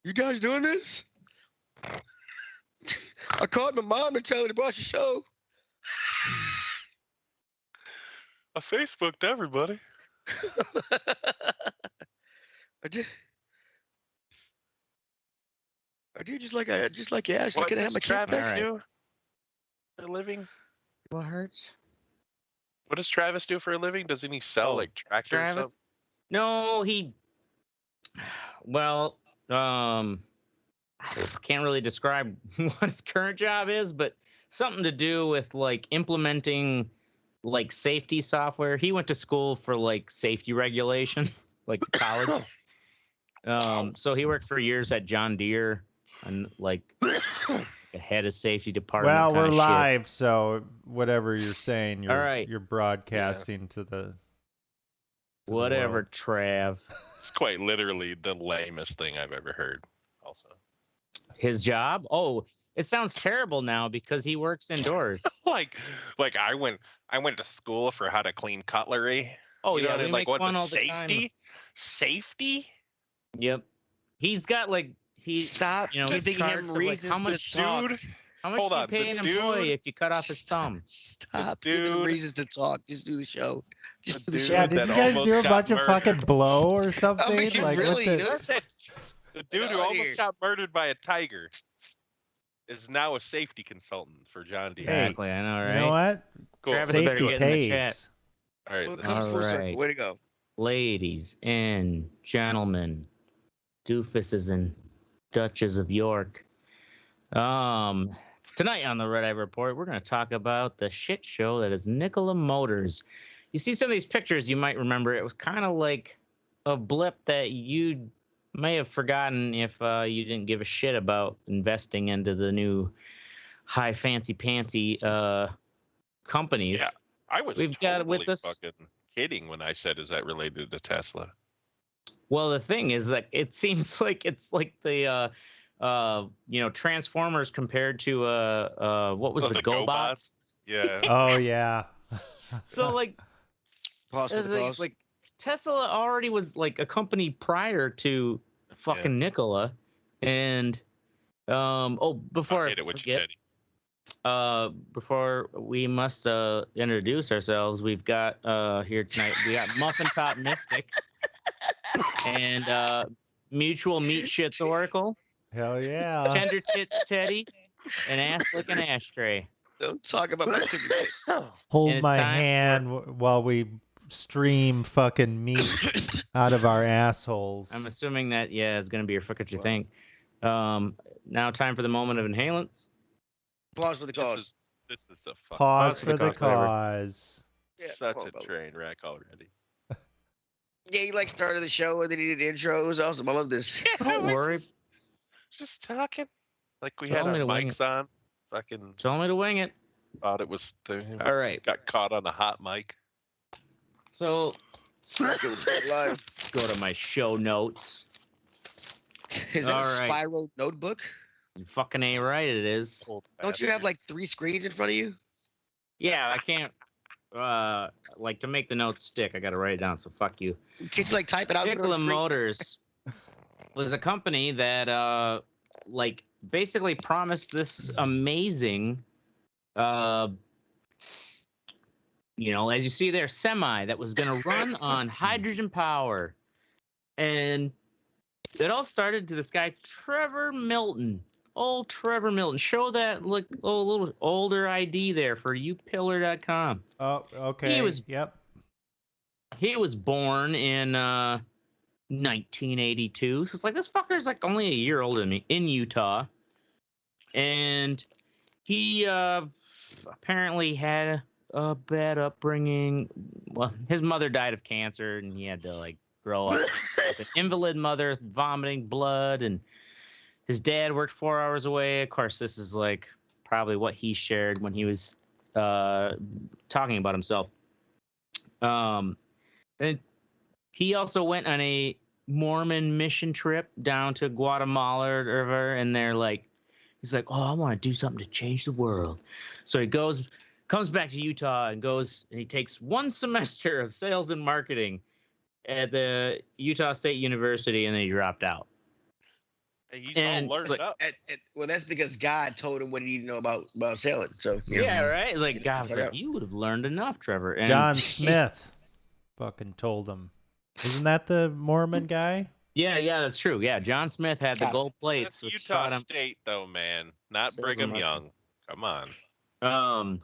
You guys doing this? I called my mom and tell her to watch the show. I Facebooked everybody. I did just like you asked. What Can I have does my kids Travis back? do for a living? What hurts? What does Travis do for a living? Doesn't he sell like tractors or something? No, well, I can't really describe what his current job is, but something to do with like implementing like safety software. He went to school for like safety regulation, like college. So he worked for years at John Deere and like a head of safety department. Well, we're live, shit. so whatever you're saying, you're all right. You're broadcasting to the whatever, the Trav. It's quite literally the lamest thing I've ever heard. Also, his job. Oh, it sounds terrible now because he works indoors. like I went to school for how to clean cutlery. Oh, you know yeah, what I mean? we Like make what fun the all the safety? time. Safety? Yep. He's got like Stop giving him reasons how much, to talk. Dude, how much hold do you on, pay this an employee dude- if you cut off his thumb? Stop The giving him dude- reasons to talk. Just do the show. Just The do the dude show. Yeah, did that you guys almost do a got bunch of fucking murdered. blow or something? mean, like really, what the... The dude who out almost here. got murdered by a tiger is now a safety consultant for John Deere. Exactly, I know, right? You know what? Cool. Travis better Safety get in the chat. pays. All right, Well, it this comes All full circle. right. Way to go. Ladies and gentlemen, doofuses and duchess of York. Tonight on the Red Eye Report, we're going to talk about the shit show that is Nikola Motors. You see some of these pictures, you might remember it was kind of like a blip that you may have forgotten if you didn't give a shit about investing into the new high fancy pantsy companies. Yeah, I was We've totally got with us- fucking kidding when I said, "Is that related to Tesla?" Well, the thing is that it seems like it's like the Transformers compared to what was Oh, the the GoBots? Yeah. Oh yeah. So like, Pause for it's the cause. like Tesla already was like a company prior to fucking Nikola, and before I I hate it with forget, Teddy. before we must introduce ourselves, we've got here tonight we got Muffin Top Mystic and Mutual Meat Shits Oracle, Hell yeah. Tender Tit Teddy, and Ass Licking Ashtray. Don't talk about my tickets. And Hold it's my time hand while we stream fucking meat out of our assholes. I'm assuming that is going to be your fuck what you think. Now time for the moment of inhalants. Pause for the cause. This is a fucking Pause for for the the cause, whatever. cause. Yeah, such come on, a brother. train wreck already. Yeah, you like started the show and then he did the intro. It was awesome. I love this. Don't worry. Just talking like we Tell had our me to wing mics on. Fucking Tell me to wing it. thought it was. All right. Got caught on the hot mic. So Live. go to my show notes. Is that All a right. spiral notebook? You fucking ain't right. It is. Old Don't you have bastard. like 3 screens in front of you? Yeah, I can't. Like to make the notes stick, I got to write it down. So fuck you. Kids like type it out. put it on Nikola the screen. Motors was a company that like basically promised this amazing as you see there, semi that was going to run on hydrogen power. And it all started to this guy Trevor Milton. Old Trevor Milton. Show that like little older ID there for youpillar.com. Oh, okay. Yep. He was born in 1982. So it's like this fucker's like only a year older than me in Utah. And he apparently had a bad upbringing. Well, his mother died of cancer and he had to like grow up with an invalid mother, vomiting blood, and his dad worked 4 hours away. Of course, this is like probably what he shared when he was talking about himself. And he also went on a Mormon mission trip down to Guatemala or whatever, and he's like, oh, I want to do something to change the world. So he comes back to Utah and he takes 1 semester of sales and marketing at the Utah State University, and then he dropped out. He's And all learned like- up. Well, that's because God told him what he needed to know about sailing. So you know. Yeah, right. It's like Get God was it like, out. you would have learned enough, Trevor. And John Smith fucking told him. Isn't that the Mormon guy? Yeah, that's true. Yeah, John Smith had the God. gold plates, That's which Utah taught him. State, though, man. Not Says Brigham America. Young. Come on.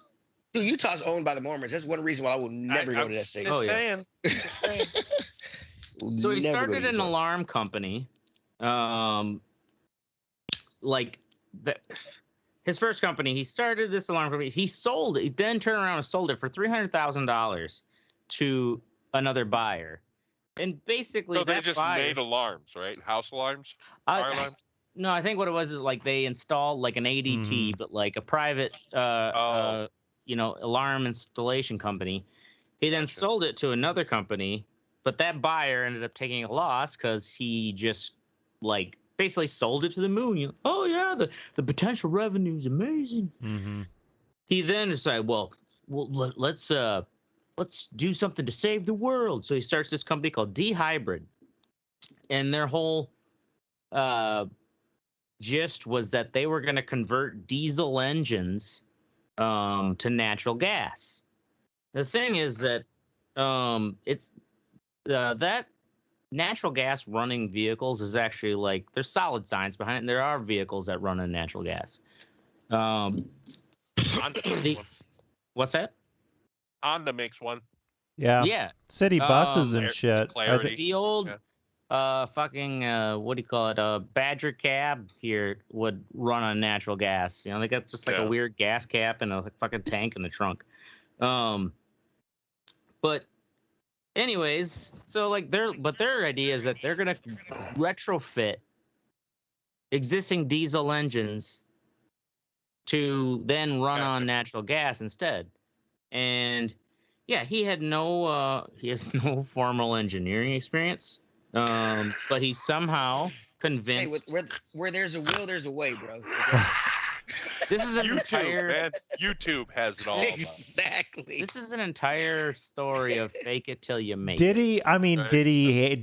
Dude, Utah's owned by the Mormons. That's one reason why I will never go I'm to that state. just Oh, yeah. saying. Just saying. Will So he never go to started an Utah. alarm company. His first company, he started this alarm company. He then turned around and sold it for $300,000 to another buyer. And basically, So they that just buyer, made alarms, right? House alarms? Car alarms? no, I think what it was is like they installed like an ADT, but like a private, alarm installation company. He then Gotcha. sold it to another company, but that buyer ended up taking a loss because he just like basically sold it to the moon. Oh yeah, the potential revenue is amazing. Mm-hmm. He then decided, well, let's do something to save the world. So he starts this company called D-Hybrid, and their whole gist was that they were going to convert diesel engines to natural gas. The thing is that it's that natural gas running vehicles is actually like there's solid science behind it, and there are vehicles that run on natural gas. Honda makes one. What's that? Honda makes one. Yeah. Yeah, City buses and Air- shit. Clarity. the old Yeah. fucking what do you call it? Badger cab here would run on natural gas. You know, they got just like Yeah. a weird gas cap and a fucking tank in the trunk. But anyways, so like their idea is that they're gonna retrofit existing diesel engines to then run on Gotcha. natural gas instead. And yeah, he has no formal engineering experience, but he somehow Hey, convinced. where there's a will, there's a way, bro. This is an YouTube, entire. man. YouTube has it all. about it. Exactly. This is an entire story of fake it till you make Did it. he? I mean, Right. did he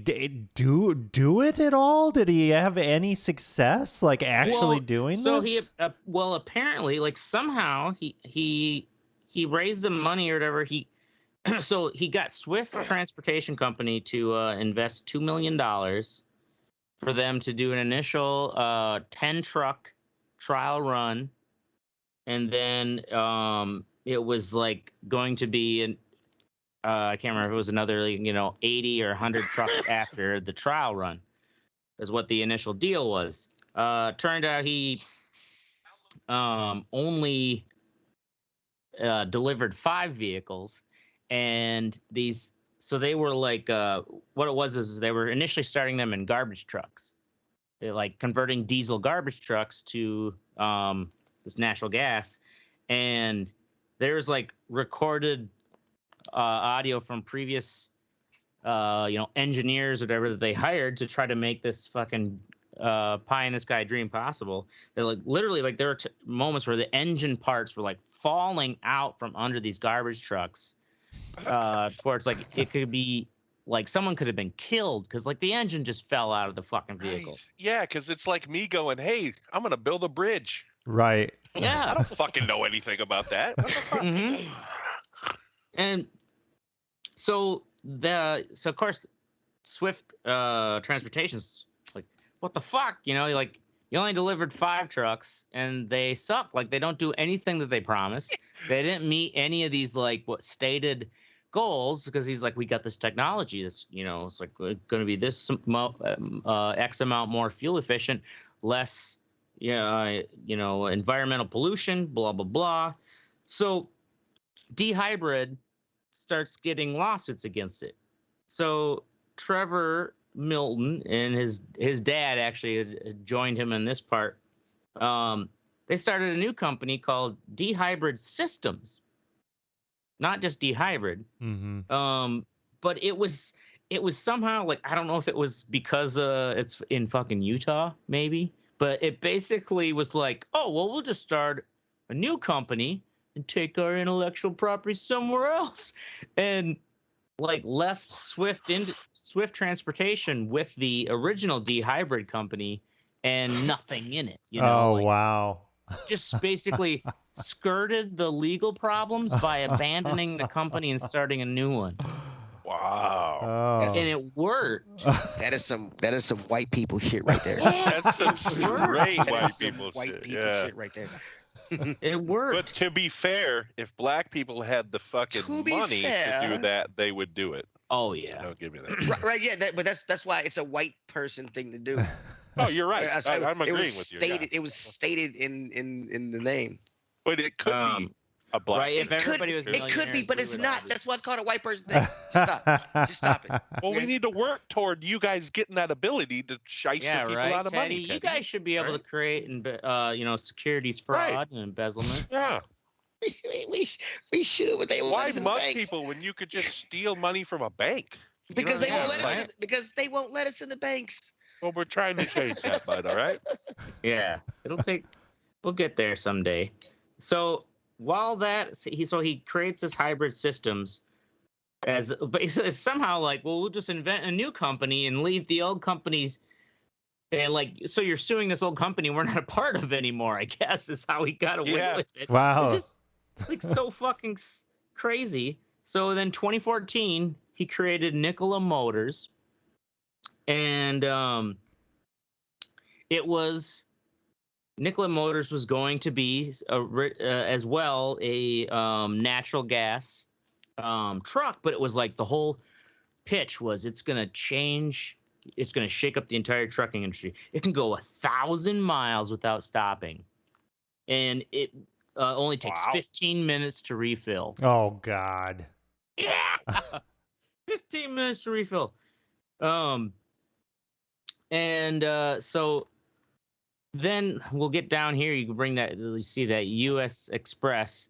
do it at all? Did he have any success, like actually doing so this? apparently, like somehow he raised the money or whatever. So he got Swift Transportation Company to invest $2 million for them to do an initial 10 truck trial run, and then it was like going to be I can't remember if it was another 80 or 100 trucks after the trial run is what the initial deal was. Turned out he only delivered 5 vehicles, and so they were like what it was is they were initially starting them in garbage trucks. They're like converting diesel garbage trucks to this natural gas, and there's like recorded audio from previous engineers or whatever that they hired to try to make this fucking pie in the sky dream possible. They're like literally like there were moments where the engine parts were like falling out from under these garbage trucks towards like it could be like someone could have been killed because like the engine just fell out of the fucking vehicle. Nice. Yeah, because it's like me going, hey, I'm going to build a bridge. Right. I Yeah. don't fucking know anything about that. What the fuck? Mhm. And so of course Swift Transportation's like, what the fuck? You like you only delivered 5 trucks and they suck. Like they don't do anything that they promised. They didn't meet any of these like what stated goals, because he's like, we got this technology that's it's like going to be this X amount more fuel efficient, less environmental pollution, blah blah blah. So D-Hybrid starts getting lawsuits against it. So Trevor Milton and his dad actually joined him in this part. They started a new company called D-Hybrid Systems, not just D-Hybrid. Mm-hmm. But it was somehow like, I don't know if it was because it's in fucking Utah maybe, but it basically was like, oh well, we'll just start a new company and take our intellectual property somewhere else, and like left Swift Transportation with the original D-Hybrid company and nothing in it. Oh, wow. Just basically skirted the legal problems by abandoning the company and starting a new one. Wow. Oh. And it worked. That is some white people shit right there. That's some straight That white is some people white shit. people Yeah. shit right there. It But worked. to be fair, if black people had the fucking To be money to fair- do that, they would do it. Oh So yeah. don't give me that. Right, yeah, but that's why it's a white person thing to do. Oh, you're right. I'm it agreeing was with you. stated. Yeah. It was stated in the name. But it could be a black. right, if It could- everybody was It could be, millionaires, but we it's would not. all That's just- why it's called a white person thing. Just stop it. Well, we Okay. need to work toward you guys getting that ability to shice Yeah, people right, out of Teddy. money. You Teddy. guys should be able Right? to create and securities Right. fraud and embezzlement. Yeah. We should, but they won't let Why us in the mug banks. people when you could just steal money from a bank? Because they Yeah, won't let us. right. Because they won't let us in the banks. Well, we're trying to change that, bud. All right. Yeah, it'll take. We'll get there someday. So while that, he creates this hybrid systems as basically somehow like, well, we'll just invent a new company and leave the old companies. And so you're suing this old company we're not a part of anymore, I guess, is how he got away Yeah. with it. Wow. It's just like so fucking crazy. So then 2014, he created Nikola Motors. And Nikola Motors was going to be as well a natural gas truck, but it was like the whole pitch was it's going to change. It's going to shake up the entire trucking industry. It can go 1,000 miles without stopping, and it only takes Wow. 15 minutes to refill. Oh, God. Yeah, 15 minutes to refill. So then we'll get down here. You can bring that. You see that U.S. Express.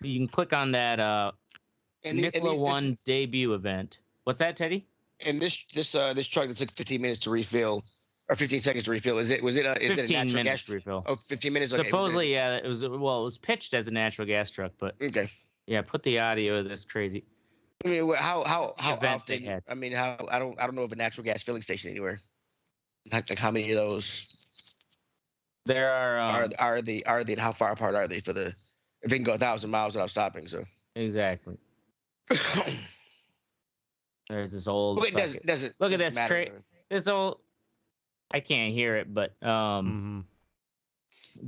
You can click on that Nikola One debut event. What's that, Teddy? And this truck that took 15 minutes to refill, or 15 seconds to refill. Is it a 15 natural minutes gas to refill. Oh, 15 minutes. Okay. Supposedly, yeah. It was pitched as a natural gas truck, but Okay. yeah, put the audio of this crazy. I mean, how event they often? had. I mean, I don't know of a natural gas filling station anywhere. Like how many of those There are are they? And how far apart are they for the? If they can go 1,000 miles without stopping, so. exactly. There's this old. Well, it fucking- doesn't. Look at doesn't this matter. this old. I can't hear it, but Mhm.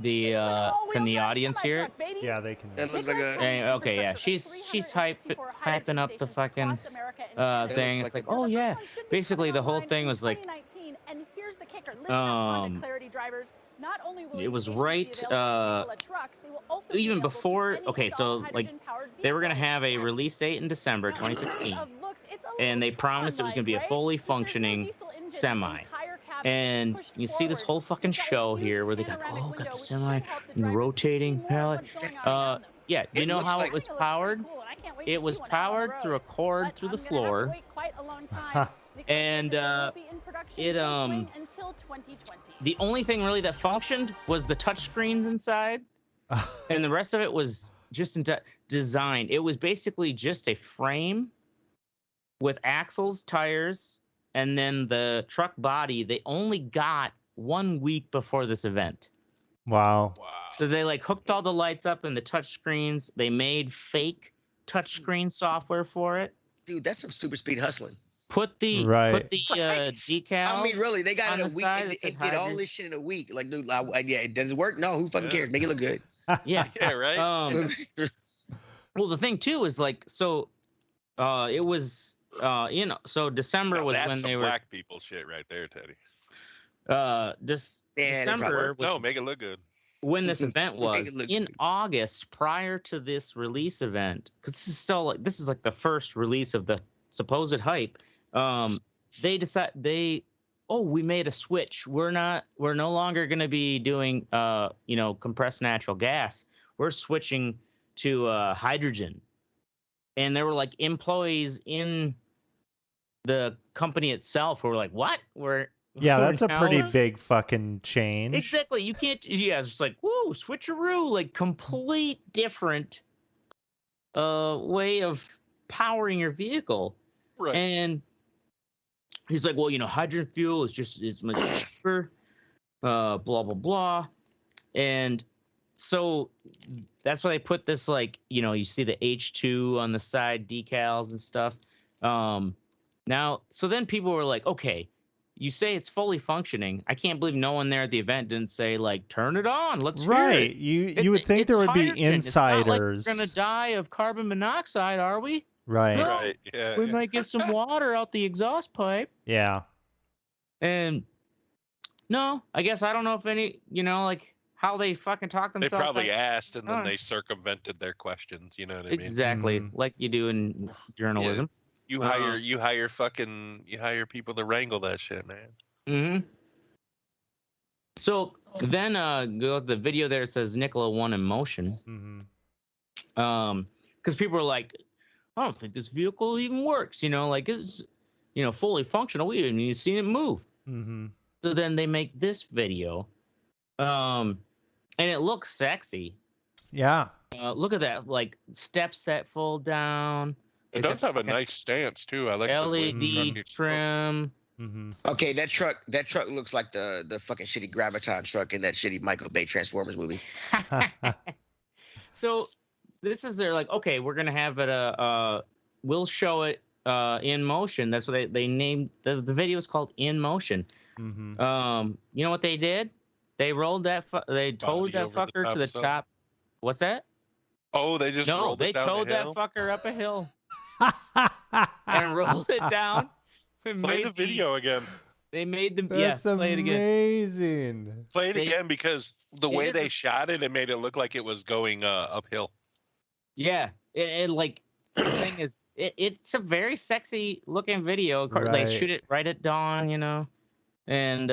can the audience hear it? Yeah, they can. That looks like a. Okay, yeah, she's hyping up the fucking thing. looks It's like like, oh yeah, basically the whole thing was like, it was right even before. Okay, so like they were gonna have a release date in December 2016, and they promised it was gonna be a fully functioning semi. And you see this whole fucking show here where they got the semi and rotating pallet. Yeah, do you know how it was powered? It was powered through a cord through the floor. And the only thing really that functioned was the touch screens inside, and the rest of it was just designed. It was basically just a frame with axles, tires, and then the truck body. They only got 1 week before this event. Wow. Wow. So they like hooked all the lights up and the touch screens. They made fake touchscreen software for it. Dude, that's some super speed hustling. Put the Right. decals. I mean, really, they got on it in the a week. side It that said did all hybrid. this shit in a week. Like, dude, yeah, does it work? No, who fucking Yeah. cares? Make it look good. Yeah. Yeah, right. Well, the thing too is like, so it was so December Now was that's when some they were black people shit right there, Teddy. Yeah, that's December was No, make it look good. when this event Make was it look in good. August prior to this release event, because this is like the first release of the supposed hype. We made a switch. We're no longer going to be doing compressed natural gas. We're switching to hydrogen. And there were like employees in the company itself who were like, what? Yeah, we're that's a now- pretty big fucking change. Exactly. You can't. Yeah, it's just like, whoa, switcheroo, like complete different way of powering your vehicle. Right. And he's like, well, hydrogen fuel is it's much cheaper. blah blah blah, and so that's why they put this, like, you see the H2 on the side decals and stuff. Now, so then people were like, okay, you say it's fully functioning. I can't believe no one there at the event didn't say, like, turn it on. Let's hear Right. it. You would think there would be hydrogen. It's not like we're insiders. gonna die of carbon monoxide, are we? Right. No. Right. Yeah. We might get some water out the exhaust pipe. Yeah. And no, I guess I don't know if any, like how they fucking talk They themselves. probably asked and then Oh. they circumvented their questions. You know what I mean? Exactly, Mhm. like you do in journalism. You hire people to wrangle that shit, man. Mm-hmm. So then go the video there says Nikola 1 in motion. Mm-hmm. Because people are like, I don't think this vehicle even works, like it's fully functional. We haven't even seen it move. Mm-hmm. So then they make this video. And it looks sexy. Yeah. Look at that, like steps that fold down. It does have a nice stance too. I like LED the way the truck trim. Mm-hmm. Okay, that truck looks like the fucking shitty Graviton truck in that shitty Michael Bay Transformers movie. So this is their, like, okay, we're gonna have it. We'll show it in motion. That's what they named the video is called In Motion. Mm-hmm. You know what they did? They rolled that. They towed Body that over the fucker top to the of something? top. What's that? Oh, they just No, rolled they it down towed the that hill? fucker up a hill and rolled it down. And Play made the video again. They made them. That's play it again. amazing. Play it They- again because the It way is they a- shot it, it made it look like it was going uphill. Yeah, it like the thing is, it's a very sexy looking video. Of course, Right. they shoot it right at dawn, and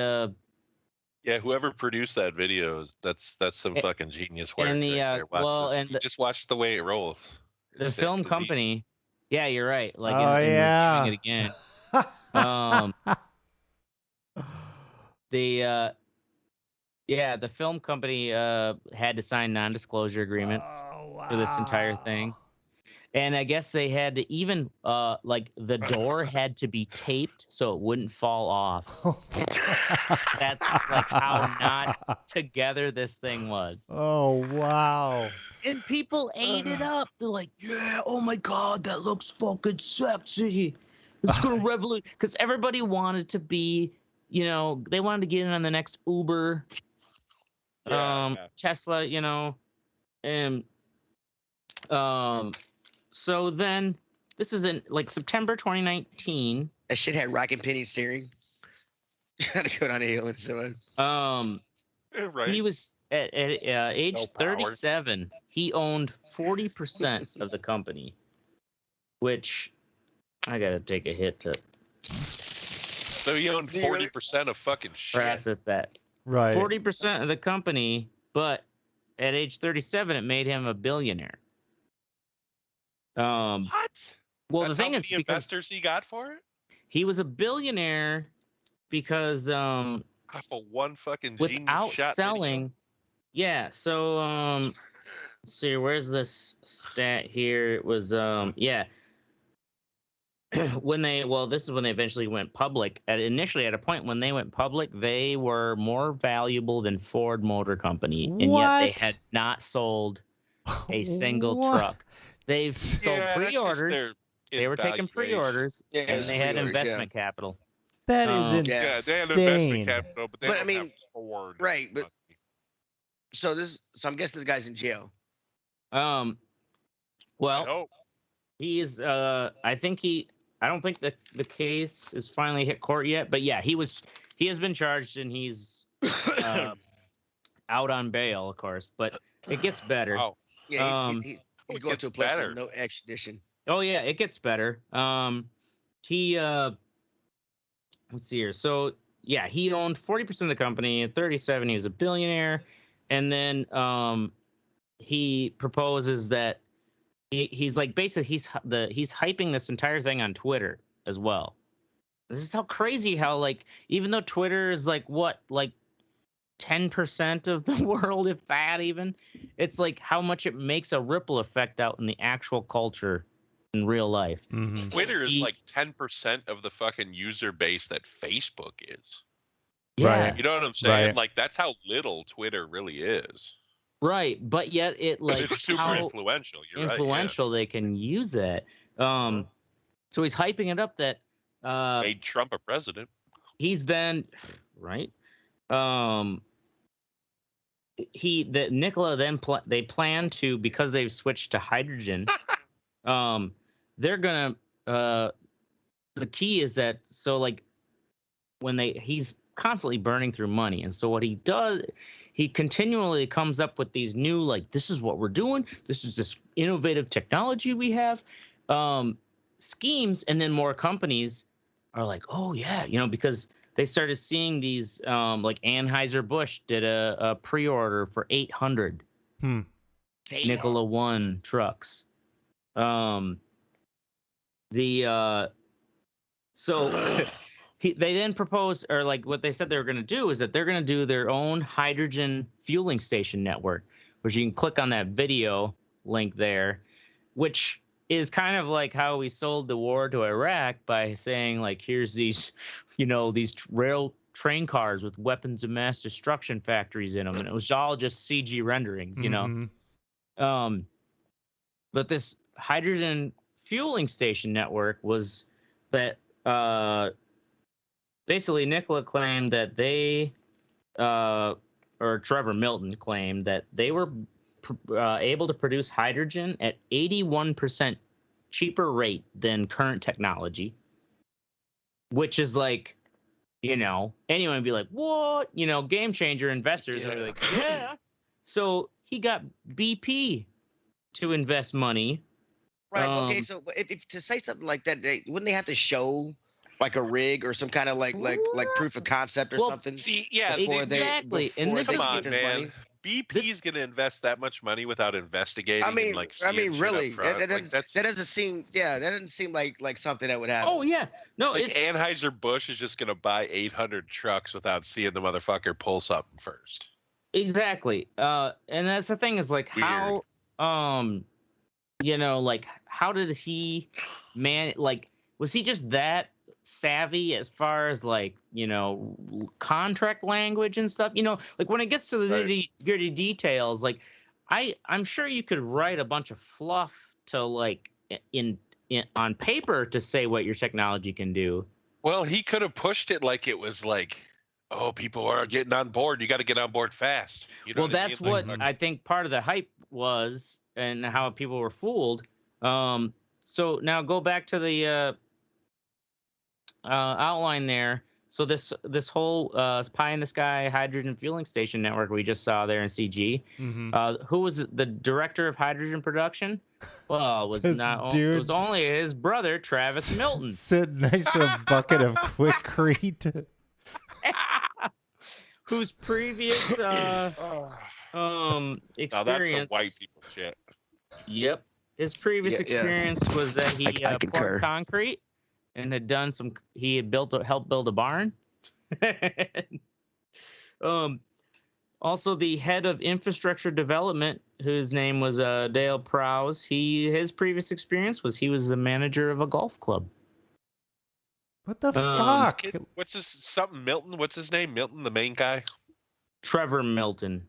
Yeah, whoever produced that video, that's some A- fucking genius work. and the, right there. Watch well, this. and You just watch the way it rolls. the It's film 'cause he- company. Yeah, you're right. Like, Oh, in yeah. reviewing it again. The film company had to sign non-disclosure agreements Oh, for this entire thing. And I guess they had to even like the door had to be taped so it wouldn't fall off. That's like how not together this thing was. Oh, wow. And people ate it up. They're like, yeah, oh my God, that looks fucking sexy. It's gonna revolutionize, because everybody wanted to be, they wanted to get in on the next Uber, Yeah. Tesla, and so then this is in like September 2019. That shit had rack and penny steering. Trying to go down a hill and so on. Right. He was at age No power. 37. He owned 40% of the company, which I gotta take a hit to So he owned 40% of fucking shit. process that. Right. 40% of the company, but at age 37, it made him a billionaire. What? Well, That's the thing how is, many because investors he got for it? he was a billionaire because Off of one fucking genius without shot selling. Yeah. So let's see, where's this stat here? It was yeah. This is when they eventually went public. Initially, at a point when they went public, they were more valuable than Ford Motor Company, and yet they What? had not sold a single What? truck. They've sold Yeah, that's just pre-orders. their They were taking valuation. pre-orders, Yeah, it and was they had pre-orders, yeah. investment capital. That is Yeah, Yeah, insane. they had investment capital, but they But, I don't mean, have Ford. right, but- money. So I'm guessing this guy's in jail. I Well, hope. he's I don't think the case is finally hit court yet, but yeah, he has been charged and he's out on bail, of course, but it gets better. Wow. Yeah, he's it going gets to a place better. for no extradition. Oh yeah, it gets better. He let's see here. So yeah, he owned 40% of the company. At 37, he was a billionaire, and then he proposes that he's like basically he's hyping this entire thing on Twitter as well. This is how crazy how, like, even though Twitter is like 10% of the world, if that even, it's like how much it makes a ripple effect out in the actual culture in real life. Mhm. Twitter is He- like 10% of the fucking user base that Facebook is. Yeah, Right. You know what I'm saying? Right. Like that's how little Twitter really is. right. But yet it like It's super how influential. You're influential they can use that. So he's hyping it up that right. Made Trump a president. he's then right. Nikola then they plan to, because they've switched to hydrogen. They're gonna the key is that, so like when he's constantly burning through money, and so what he does, he continually comes up with these new, like, this is what we're doing, this is this innovative technology we have, schemes, and then more companies are like, oh yeah, because they started seeing these, like Anheuser-Busch did a pre-order for 800 Nikola 1 trucks. So they then proposed, or like what they said they were going to do, is that they're going to do their own hydrogen fueling station network, which you can click on that video link there, which is kind of like how we sold the war to Iraq by saying, like, here's these, these rail train cars with weapons of mass destruction factories in them, and it was all just CG renderings, But this hydrogen fueling station network was that basically Nikola claimed that they, or Trevor Milton claimed that they were able to produce hydrogen at 81% cheaper rate than current technology, which is like, anyone would be like, what? Game changer investors would be like, yeah. So he got BP to invest money. Right. Okay. So if to say something like that, wouldn't they have to show like a rig or some kind of like proof of concept or something? See, yeah, exactly. And this come on, man. money? BP's going to invest that much money without investigating. I mean, really, that that doesn't seem. Yeah, that doesn't seem like something that would happen. Oh yeah, no. Like Anheuser-Busch is just going to buy 800 trucks without seeing the motherfucker pull something first. Exactly. And that's the thing, is like, Weird. how, like, how did he was he just that savvy as far as like, contract language and stuff? Like when it gets to the nitty-gritty details, like I'm sure you could write a bunch of fluff to like in on paper to say what your technology can do. Well, he could have pushed it like it was like, oh, people are getting on board. You got to get on board fast. That's what I think part of the hype was, and how people were fooled. So now go back to the outline there. So this whole pie in the sky hydrogen fueling station network we just saw there in CG. Who was the director of hydrogen production? Well, it was it was only his brother Travis Milton, sitting next to a bucket of Quikrete. Whose previous experience. Now that's some white people shit. Yep, his previous experience was that he poured concrete and had done some. He had helped build a barn. Also, the head of infrastructure development, whose name was Dale Prowse. His previous experience was he was the manager of a golf club. What the fuck? What's Milton? What's his name? Milton, the main guy? Trevor Milton.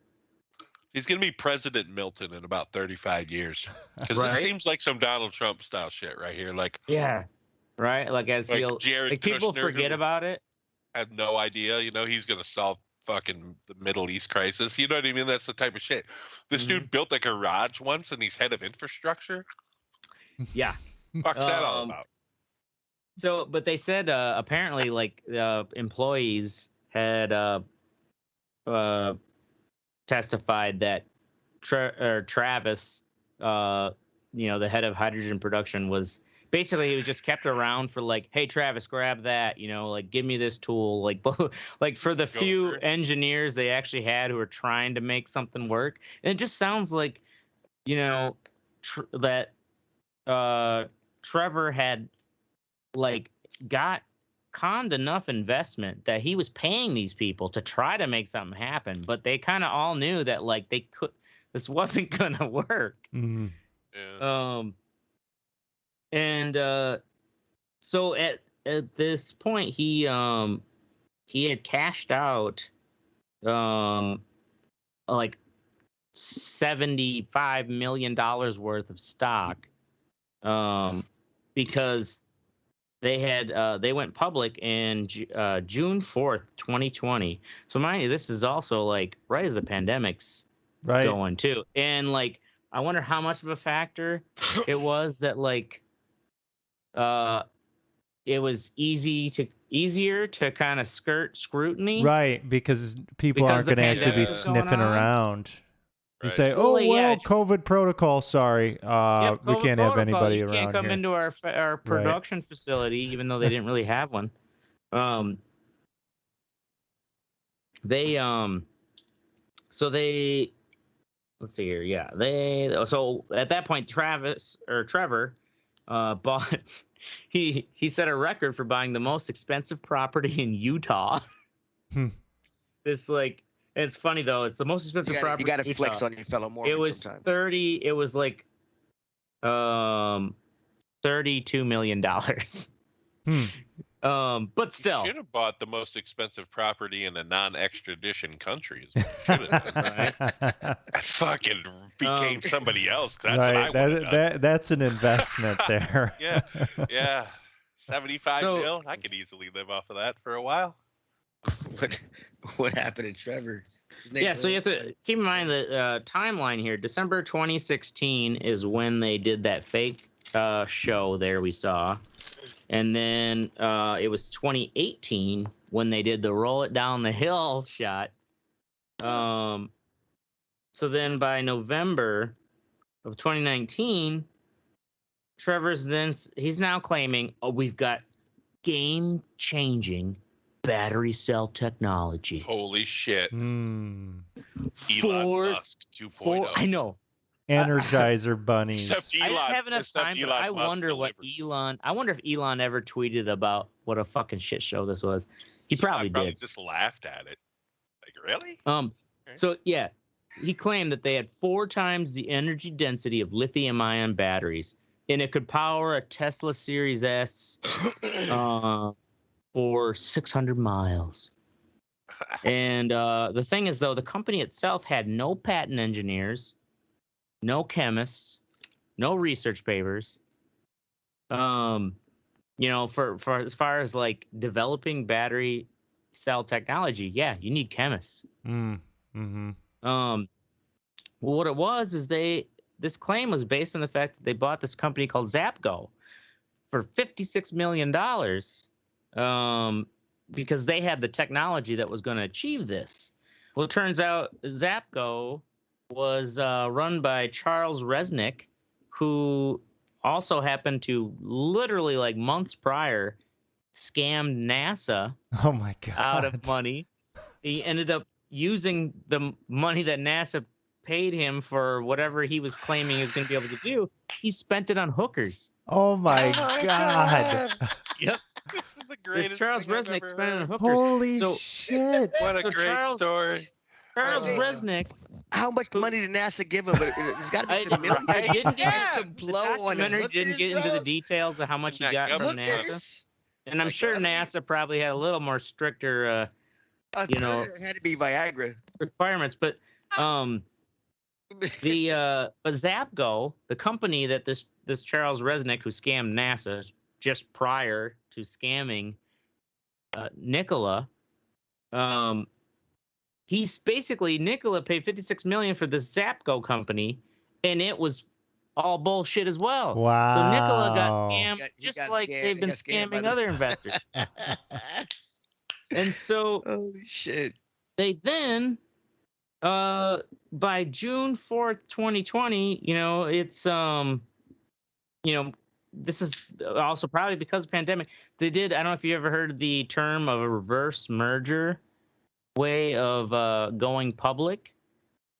He's going to be President Milton in about 35 years. Because this seems like some Donald Trump style shit right here. Like, yeah. Right? Like, as Jared like people Kushner, forget about it. Had no idea. He's going to solve fucking the Middle East crisis. You know what I mean? That's the type of shit. This dude built a garage once and he's head of infrastructure. Yeah. Fuck's that all about? So, but they said apparently, like, employees had testified that Travis, the head of hydrogen production, was basically, he was just kept around for like, hey, Travis, grab that, like, give me this tool, like, like for the few engineers they actually had who were trying to make something work. And it just sounds like, that Trevor had like conned enough investment that he was paying these people to try to make something happen, but they kind of all knew that like this wasn't gonna work. So at this point he he had cashed out like $75 million worth of stock because they went public in June 4th, 2020. So mind you, this is also like right as the pandemic's going too. And like I wonder how much of a factor it was that like it was easier to kind of skirt scrutiny. Right, because people aren't going to actually be sniffing around. You say, "Oh well, COVID protocol. Sorry, we can't have anybody around here. You can't come into our production facility, even though they didn't really have one." Let's see here. Yeah, so at that point, Trevor bought. He set a record for buying the most expensive property in Utah. This like. It's funny though. It's the most expensive property. You got to flex on your fellow Mormons. It was sometimes. It was like, $32 million. But still, you should have bought the most expensive property in a non-extradition country. Right? I fucking became somebody else. That's right. What I done. That's an investment there. Yeah. 75 mil. I could easily live off of that for a while. What happened to Trevor? Yeah, so you have to keep in mind the timeline here. December 2016 is when they did that fake show there we saw. And then it was 2018 when they did the roll it down the hill shot. So then by November of 2019, he's now claiming, we've got game-changing battery cell technology. Holy shit. Elon Musk 2.0. I know. Energizer bunnies. I didn't have enough time, but I wonder I wonder if Elon ever tweeted about what a fucking shit show this was. He probably did. Just laughed at it. Like, really? So yeah, he claimed that they had 4 times the energy density of lithium-ion batteries, and it could power a Tesla Series S for 600 miles. And the thing is, though, the company itself had no patent engineers, no chemists, no research papers. For as far as like developing battery cell technology, yeah, you need chemists. Well, what it was is this claim was based on the fact that they bought this company called Zapgo for $56 million. Because they had the technology that was going to achieve this. Well, it turns out Zapgo was run by Charles Resnick, who also happened to literally like months prior scammed NASA out of money. He ended up using the money that NASA paid him for whatever he was claiming he was going to be able to do. He spent it on hookers. Oh my God. Yep. This is the greatest Charles Resnick spent it on hookers. Holy shit. What a great story. Charles Resnick. How much money did NASA give him? There's got to be some millions. I didn't get some blow on him. Didn't get into the details of how much he got from NASA. And I'm sure NASA probably had a little more stricter, it had to be Viagra requirements. But but Zapgo, the company that this Charles Resnick, who scammed NASA just prior to scamming Nikola, he's basically Nikola paid $56 million for this Zapgo company, and it was all bullshit as well. Wow. So Nikola got scammed they've been scamming other investors. And so holy shit. They then by June 4th, 2020, it's this is also probably because of the pandemic. They did, I don't know if you ever heard the term of a reverse merger way of going public.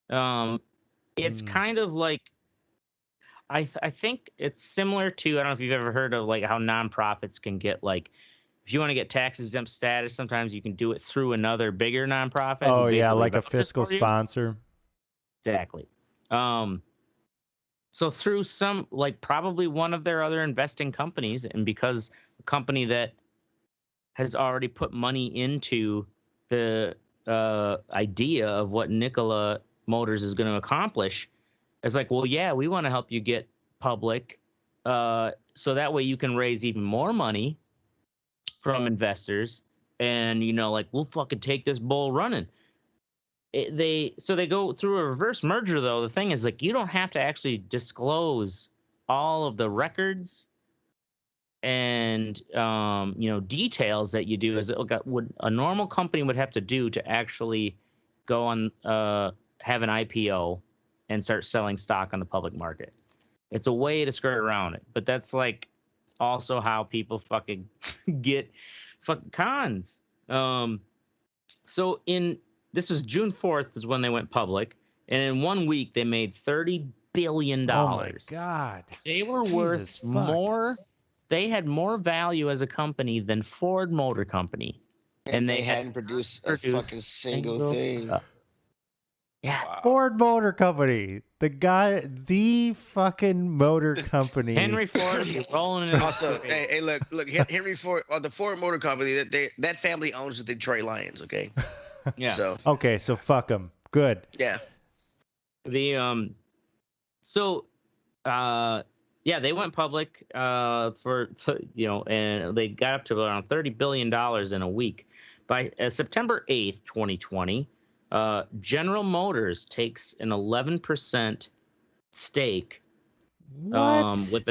It's kind of like, I think it's similar to, I don't know if you've ever heard of like how nonprofits can get like, if you want to get tax exempt status, sometimes you can do it through another bigger nonprofit. Oh yeah, like a fiscal sponsor. Exactly. So through some, like probably one of their other investing companies, and because the company that has already put money into the idea of what Nikola Motors is going to accomplish. It's like, well, yeah, we want to help you get public, so that way you can raise even more money from investors, and like, we'll fucking take this bull running. They go through a reverse merger, though. The thing is, like, you don't have to actually disclose all of the records and details that you do as what a normal company would have to do to actually go on have an IPO and start selling stock on the public market. It's a way to skirt around it, but that's like also how people fucking get fucking cons. So this was June 4th is when they went public, and in 1 week they made $30 billion. Oh my God. They were worth more. They had more value as a company than Ford Motor Company. And they hadn't produced a fucking single thing. Yeah. Wow. Ford Motor Company. The fucking motor company. Henry Ford, you're rolling in. Also, hey, look, Henry Ford, the Ford Motor Company, that family owns the Detroit Lions, okay? Yeah. So fuck them. Good. Yeah. They went public and they got up to around $30 billion in a week. By September 8th, 2020, General Motors takes an 11% stake. What? With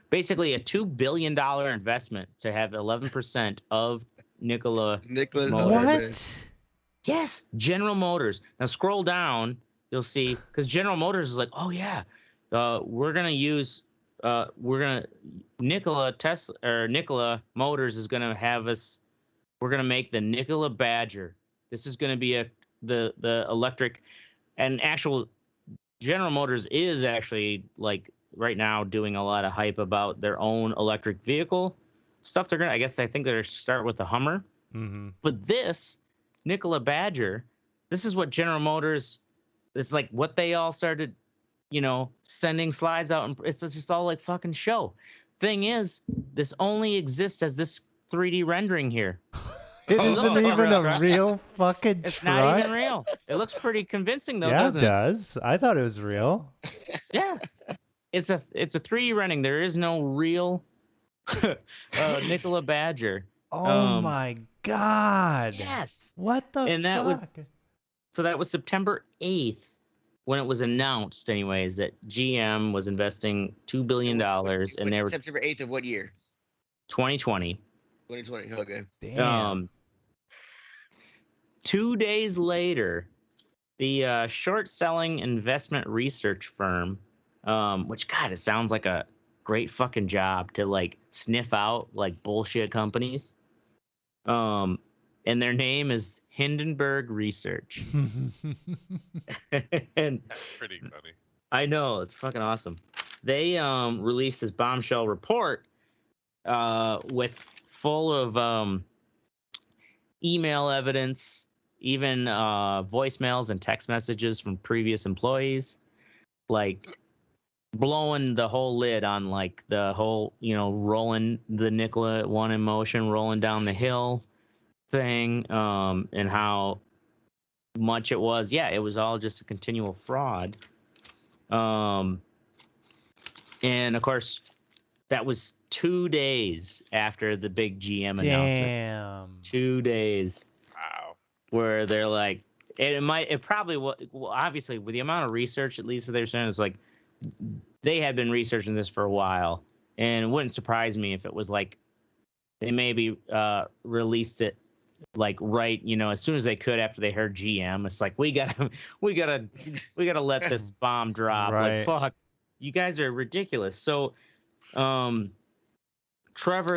basically a $2 billion investment to have 11% of Nikola Motors. What? Yes, General Motors. Now scroll down, you'll see, because General Motors is like, oh yeah, Nikola Motors is gonna have us. We're gonna make the Nikola Badger. This is gonna be the electric, and actual General Motors is actually like right now doing a lot of hype about their own electric vehicle stuff. I think they're gonna start with the Hummer. Mm-hmm. But this Nikola Badger, this is what General Motors. It's like what they all started, sending slides out, and it's just all like fucking show. Thing is, this only exists as this 3D rendering here. It isn't even a real fucking truck. It's not even real. It looks pretty convincing though, doesn't it? Yeah, it does. I thought it was real. Yeah, it's a 3D rendering. There is no real Nikola Badger. Oh my God. Yes. What the fuck? That was September 8th when it was announced, anyways, that GM was investing $2 billion, and they were September 8th of what year? 2020. 2020. Okay. Damn. 2 days later, the short-selling investment research firm, which, God, it sounds like a great fucking job to like sniff out like bullshit companies. And their name is Hindenburg Research. And that's pretty funny. I know, it's fucking awesome. They released this bombshell report with full of email evidence, even voicemails and text messages from previous employees, like blowing the whole lid on like the whole, rolling the Nikola one in motion, rolling down the hill thing, and how much it was. Yeah, it was all just a continual fraud. And of course, that was 2 days after the big GM announcement. Damn. 2 days. Wow. Where they're like, it probably was, well, obviously with the amount of research, at least they're saying, it's like they had been researching this for a while, and it wouldn't surprise me if it was like they maybe released it like right, as soon as they could after they heard GM. It's like we gotta let this bomb drop. Right. Like, fuck, you guys are ridiculous. So Trevor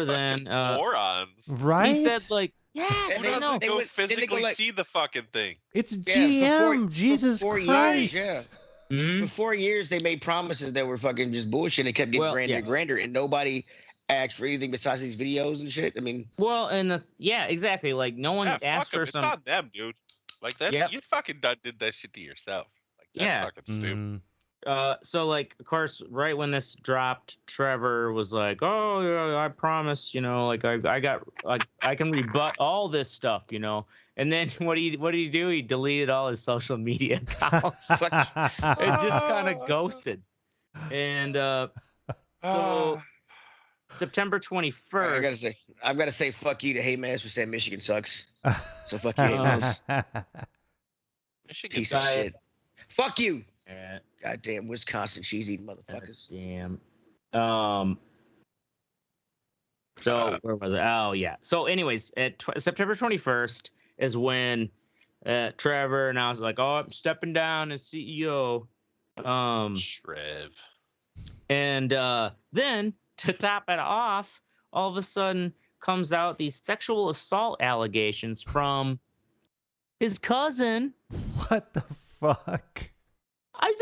then morons. Right? He said like, yes, Who I know. doesn't go physically see the fucking thing? It's GM. Jesus for 4 Christ. years, yeah. Mhm. For 4 years, they made promises that were fucking just bullshit. It kept getting grander and grander, and nobody asked for anything besides these videos and shit. I mean, well, and exactly. Like no one asked for some. It's on them, dude. Like that, you fucking did that shit to yourself. Like that's fucking stupid. So like, of course, right when this dropped, Trevor was like, "Oh, yeah, I promise, like I got like I can rebut all this stuff, And then what did he do? He deleted all his social media accounts. It just kind of ghosted. And so September 21st. I've got to say, fuck you to Hey Maz for saying Michigan sucks. So fuck you, Hey Maz. Piece of shit. Fuck you. Goddamn Wisconsin cheese eating motherfuckers. Damn. So where was it? Oh yeah. So anyways, at September 21st is when Trevor announced like, "Oh, I'm stepping down as CEO." Shrev. And then to top it off, all of a sudden comes out these sexual assault allegations from his cousin. What the fuck? I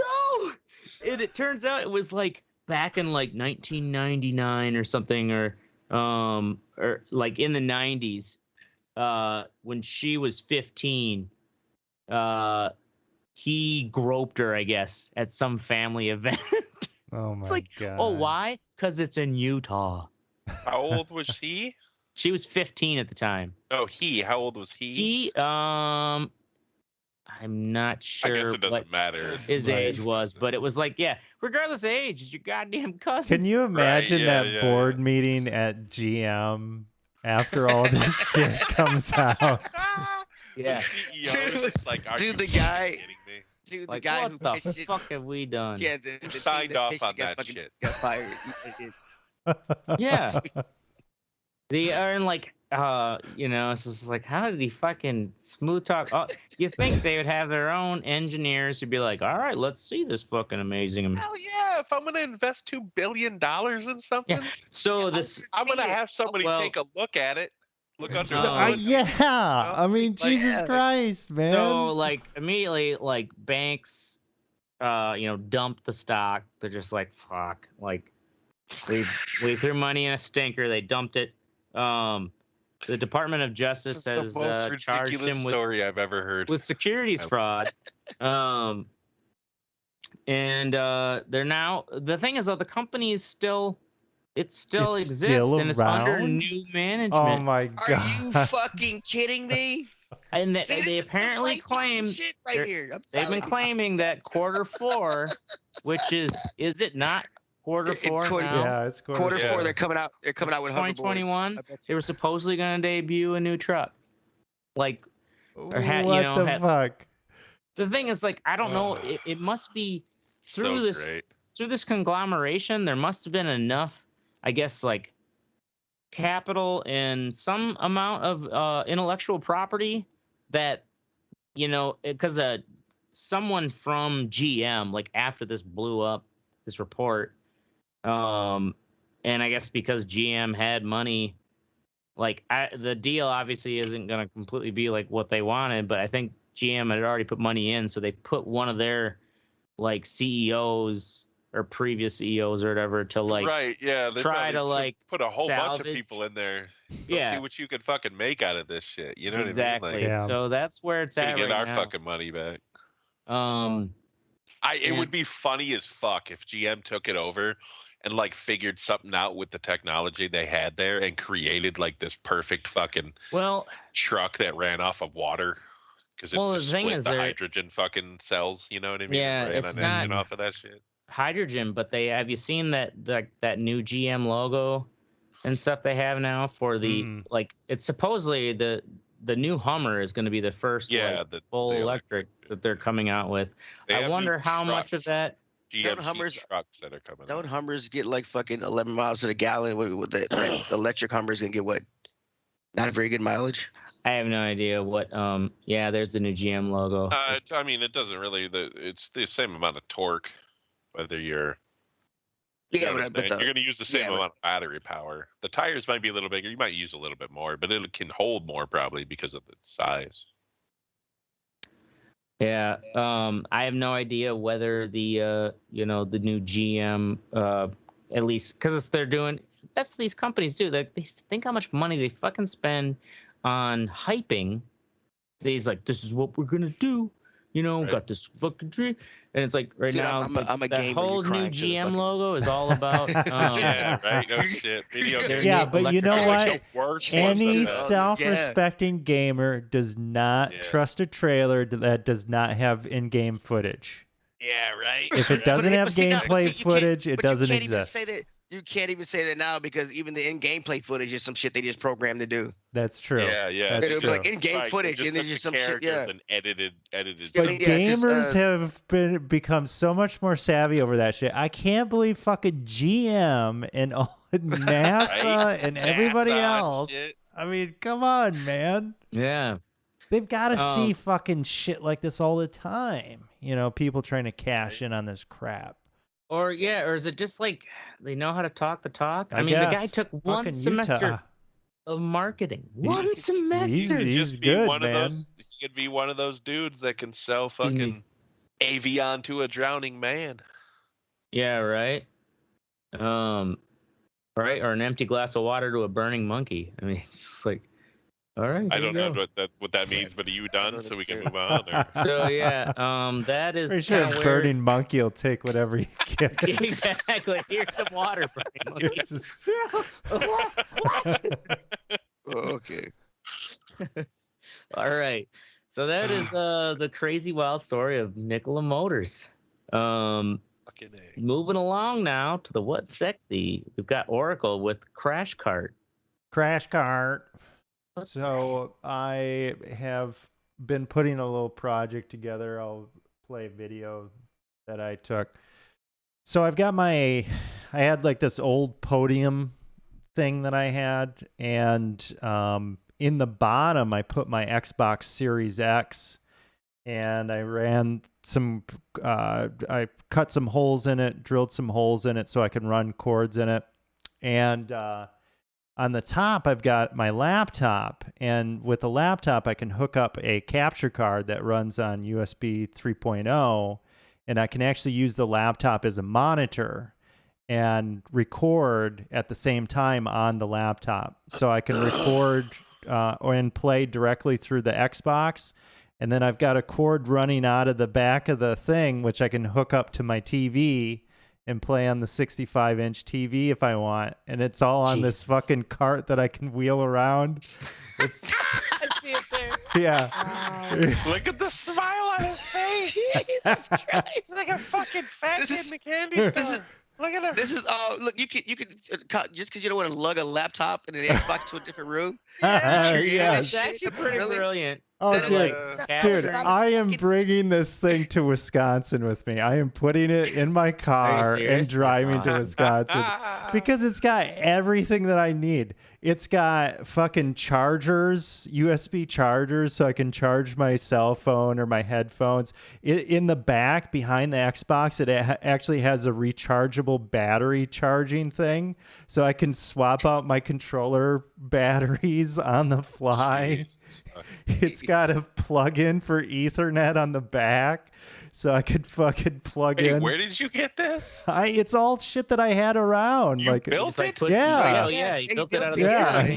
know. And it turns out it was like back in like 1999 or something, or like in the 90s, when she was 15. He groped her, I guess, at some family event. Oh my It's like, God. oh, why? Because it's in Utah. How old was he? She was 15 at the time. Oh, how old was he? I'm not sure. I guess it doesn't matter. His age was, but it was like, yeah, regardless of age, it's your goddamn cousin. Can you imagine that board meeting at GM after all this shit comes out? Yeah. Dude, the guy what the fuck have we done? Yeah, the signed off on that shit. Got fired. Yeah. They are in like, it's just like, how did he fucking smooth talk? Oh, you think they would have their own engineers who'd be like, all right, let's see this fucking amazing. Hell yeah! If I'm gonna invest $2 billion in something, so I'm gonna have somebody take a look at it. Look under. I mean, Jesus Christ, man. So like immediately, like banks, dump the stock. They're just like, fuck, like we threw money in a stinker. They dumped it. The Department of Justice has the most charged him with story I've ever heard with securities fraud. And they're now, the thing is though, the company is still exists and it's under new management. Oh my God! Are you fucking kidding me? And they apparently claim they've been claiming that Q4, which is it not Q4 now? Yeah, it's Q4. They're coming out with 2021. They were supposedly going to debut a new truck. Like, what the fuck? The thing is, like, I don't know. It must be through this conglomeration. There must have been enough, I guess, like capital and some amount of intellectual property that, because someone from GM, like after this blew up, this report, and I guess because GM had money, like the deal obviously isn't going to completely be like what they wanted, but I think GM had already put money in, so they put one of their like CEOs or previous CEOs or whatever to like try to like put a whole bunch of people in there. See what you could fucking make out of this shit. You know what I mean? Like, so that's where it's at. Get right our now. Fucking money back. It would be funny as fuck if GM took it over and like figured something out with the technology they had there and created like this perfect fucking truck that ran off of water. Because it just split the hydrogen fucking cells, you know what I mean? Yeah, it's not engine off of that shit. Hydrogen, but have you seen that new GM logo and stuff they have now for the like? It's supposedly the new Hummer is going to be the first the full electric that they're coming out with. I wonder how much of that. GM trucks that are coming. Don't Hummers get like fucking 11 miles to the gallon? With the electric Hummer's gonna get what? Not a very good mileage. I have no idea what. There's the new GM logo. I mean, it doesn't really. It's the same amount of torque, whether you're. Yeah, you're going to use the same amount of battery power. The tires might be a little bigger. You might use a little bit more, but it can hold more probably because of the size. Yeah, I have no idea whether the the new GM at least because they're doing that's these companies do. They think how much money they fucking spend on hyping these, like, this is what we're gonna do, got this fucking tree. And it's like Dude, now, I'm a that gamer, whole new GM logo is all about. Yeah, right. No shit. Video games. Yeah, but you know what? Any Yeah. self-respecting gamer does not trust a trailer that does not have in-game footage. Yeah, right. If it doesn't have gameplay footage, it doesn't exist. You can't even say that now because even the in-gameplay footage is some shit they just programmed to do. That's true. Yeah. That's true. Like in-game footage, and there's just some shit. Yeah. And edited. But gamers have become so much more savvy over that shit. I can't believe fucking GM and all NASA and everybody else. Shit. I mean, come on, man. Yeah. They've got to see fucking shit like this all the time. People trying to cash in on this crap. Or is it just like they know how to talk the talk? I mean, the guy took one semester of marketing. One semester. He's good, man. He could be one of those dudes that can sell fucking Avion to a drowning man. Yeah, right. Right, or an empty glass of water to a burning monkey. I mean, it's just like, all right. I don't know what that means, but are you done so we can move on? Or? So yeah, that is. Pretty sure a burning monkey will take whatever you get. Exactly. Here's some water, burning monkey. What? Okay. All right. So that is the crazy wild story of Nikola Motors. Moving along now to the What's Sexy. We've got Oracle with Crash Cart. Crash Cart. So I have been putting a little project together. I'll play a video that I took. So I've got I had like this old podium thing that I had, and in the bottom I put my Xbox Series X, and I ran I cut some holes in it, drilled some holes in it so I can run cords in it, and on the top, I've got my laptop, and with the laptop, I can hook up a capture card that runs on USB 3.0, and I can actually use the laptop as a monitor and record at the same time on the laptop. So I can record and play directly through the Xbox, and then I've got a cord running out of the back of the thing, which I can hook up to my TV and play on the 65-inch TV if I want. And it's all on this fucking cart that I can wheel around. I see it there. Yeah. Look at the smile on his face. Jesus Christ. He's like a fucking fat kid in the candy store. Look at him. This is look. You could just because you don't want to lug a laptop and an Xbox to a different room. It's actually pretty brilliant. Oh, dude, I am bringing this thing to Wisconsin with me. I am putting it in my car and driving to Wisconsin because it's got everything that I need. It's got fucking chargers, USB chargers, so I can charge my cell phone or my headphones. In the back, behind the Xbox, it actually has a rechargeable battery charging thing, so I can swap out my controller batteries on the fly. It's got a plug-in for Ethernet on the back, so I could fucking plug in. Where did you get this? It's all shit that I had around. You built it? Yeah. You built it out of the You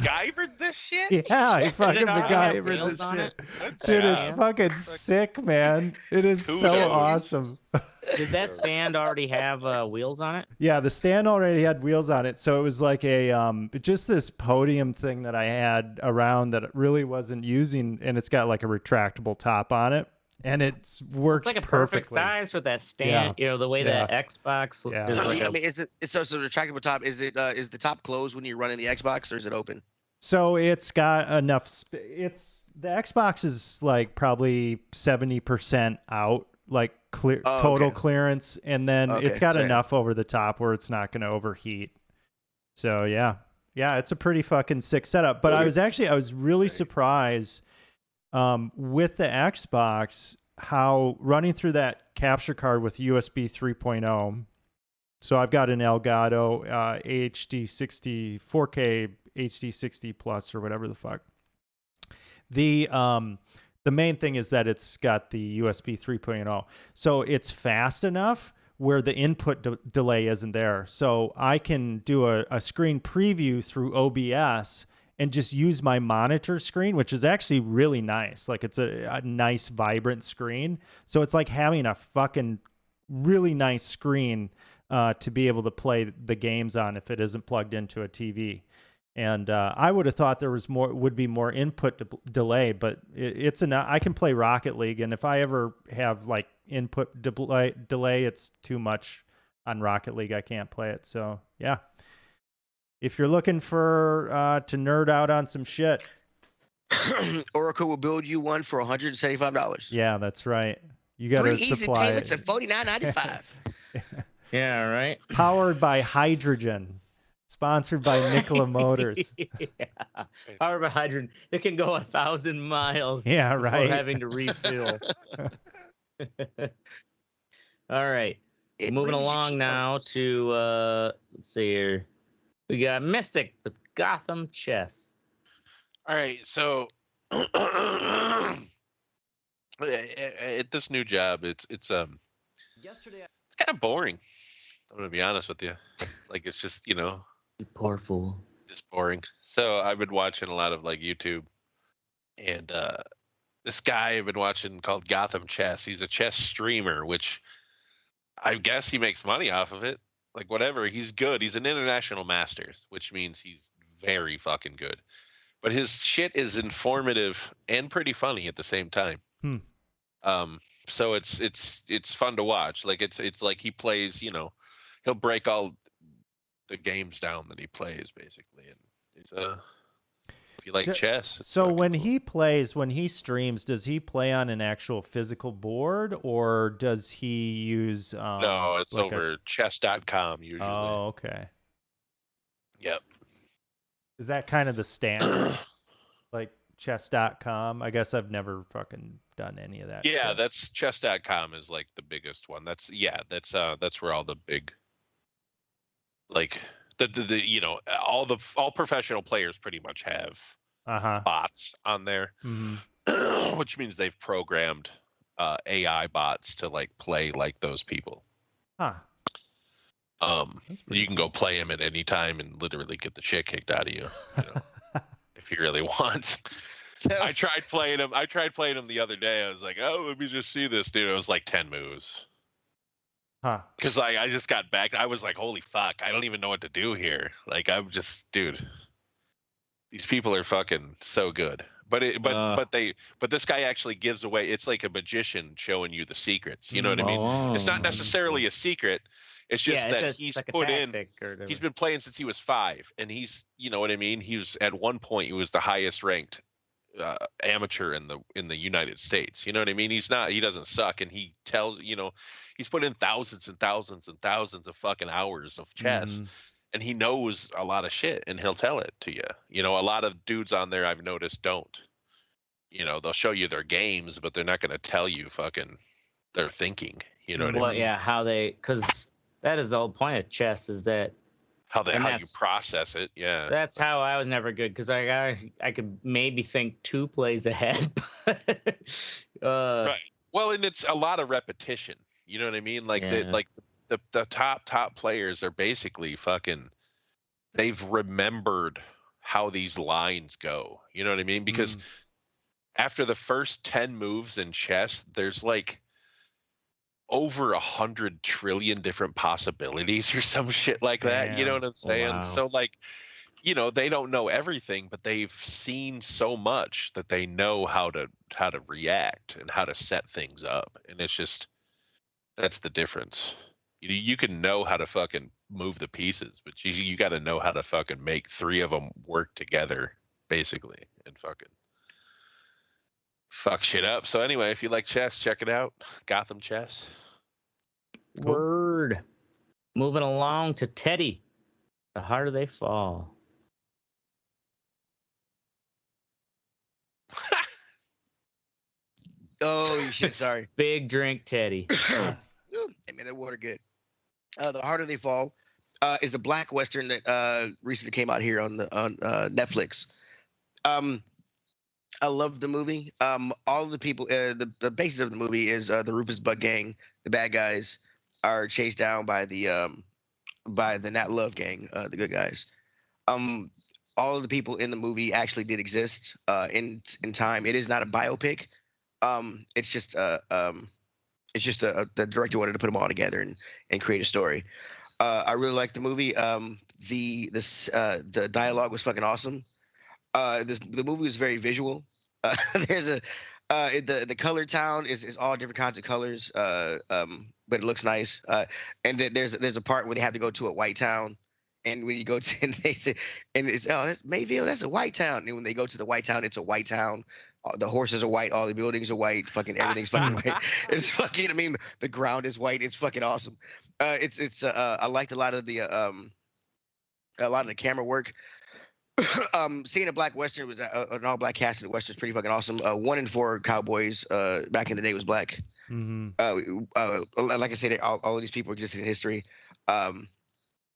MacGyvered this shit? Yeah, I fucking MacGyvered this shit. Dude, it's fucking sick, man. It is so awesome. Did that stand already have wheels on it? Yeah, the stand already had wheels on it. So it was like just this podium thing that I had around that it really wasn't using, and it's got like a retractable top on it. And it works like a perfectly. Perfect size for that stand. Yeah. The way that Xbox is like I mean, is it so retractable top? Is the top closed when you're running the Xbox, or is it open? So it's got enough. The Xbox is like probably 70% out, like total clearance, and then it's got enough over the top where it's not going to overheat. So yeah, it's a pretty fucking sick setup. But I was really surprised. With the Xbox, how running through that capture card with USB 3.0. So I've got an Elgato HD60 4K HD60 Plus or whatever the fuck. The main thing is that it's got the USB 3.0. So it's fast enough where the input delay isn't there. So I can do a screen preview through OBS and just use my monitor screen, which is actually really nice. Like it's a nice, vibrant screen. So it's like having a fucking really nice screen to be able to play the games on if it isn't plugged into a TV. And I would have thought there was would be more input delay, but it's enough. I can play Rocket League, and if I ever have like input delay, it's too much on Rocket League. I can't play it. So yeah, if you're looking for to nerd out on some shit, Oracle will build you one for $175. Yeah, that's right. You got to supply. 3 easy payments at $49.95. Yeah, right. Powered by hydrogen. Sponsored by Nikola Motors. Yeah. Powered by hydrogen. It can go 1,000 miles. Yeah, right. Before having to refill. All right. Moving along now to let's see here. We got Mystic with Gotham Chess. All right, so at this new job, it's yesterday it's kind of boring. I'm gonna be honest with you. Like it's just, you know, you poor fool. Just boring. So I've been watching a lot of like YouTube, and this guy I've been watching called Gotham Chess. He's a chess streamer, which I guess he makes money off of it. Like whatever, he's good. He's an international masters, which means he's very fucking good. But his shit is informative and pretty funny at the same time. So it's fun to watch. Like it's like he plays, you know, he'll break all the games down that he plays basically, and it's if you like chess. So when he plays, when he streams, does he play on an actual physical board, or does he use no, it's like over chess.com usually. Oh, okay. Yep. Is that kind of the standard? Like chess.com? I guess I've never fucking done any of that. Yeah, shit. that's chess.com is like the biggest one. That's where all the big, like the you know, all professional players pretty much have bots on there, which means they've programmed AI bots to like play like those people. You can go play him at any time and literally get the shit kicked out of you, you know, if you really want. I tried playing him the other day. I was like, oh, let me just see this, dude. It was like 10 moves. Because I just got back. I was like, holy fuck, I don't even know what to do here. Like I'm just, dude, these people are fucking so good. But this guy actually gives away. It's like a magician showing you the secrets. You know what I mean? It's not necessarily a secret. It's just that he's like put in. He's been playing since he was 5, and he's, you know what I mean. He was at one point he was the highest ranked amateur in the United States. You know what I mean? He doesn't suck, and he tells, you know, he's put in thousands and thousands and thousands of fucking hours of chess, and he knows a lot of shit, and he'll tell it to you. You know, a lot of dudes on there I've noticed don't. You know, they'll show you their games, but they're not going to tell you fucking their thinking. You know what I mean? Well, yeah, because that is the whole point of chess, is that how you process it. Yeah, that's how I was never good, because I could maybe think 2 plays ahead. Right. Well, and it's a lot of repetition. You know what I mean? Like the top players are basically fucking. They've remembered how these lines go. You know what I mean? Because after the first 10 moves in chess, there's like over 100 trillion different possibilities or some shit like that. You know what I'm saying? Wow. So like, you know, they don't know everything, but they've seen so much that they know how to react and how to set things up. And it's just, that's the difference. You can know how to fucking move the pieces, but you got to know how to fucking make 3 of them work together, basically, and fucking fuck shit up. So anyway, if you like chess, check it out. Gotham Chess. Cool. Word. Moving along to Teddy. The harder they fall. Oh shit! Sorry. Big drink, Teddy. Hey man, that water good. The harder they fall is a black western that recently came out here on Netflix. I love the movie. All of the people, the basis of the movie is the Rufus Buck gang. The bad guys are chased down by the Nat Love gang, the good guys. all of the people in the movie actually did exist in time. It is not a biopic. It's just the director wanted to put them all together and create a story. I really liked the movie. The dialogue was fucking awesome. The movie was very visual. There's the color town is all different kinds of colors, but it looks nice. And then there's a part where they have to go to a white town, and when you go to and they say, and it's that's Mayville, that's a white town. And when they go to the white town, it's a white town. The horses are white, all the buildings are white, fucking everything's fucking white. It's fucking. I mean, the ground is white. It's fucking awesome. I liked a lot of the camera work. Seeing a black western was an all black cast in the western is pretty fucking awesome. 1 in 4 cowboys back in the day was black. Like I said, all of these people existed in history.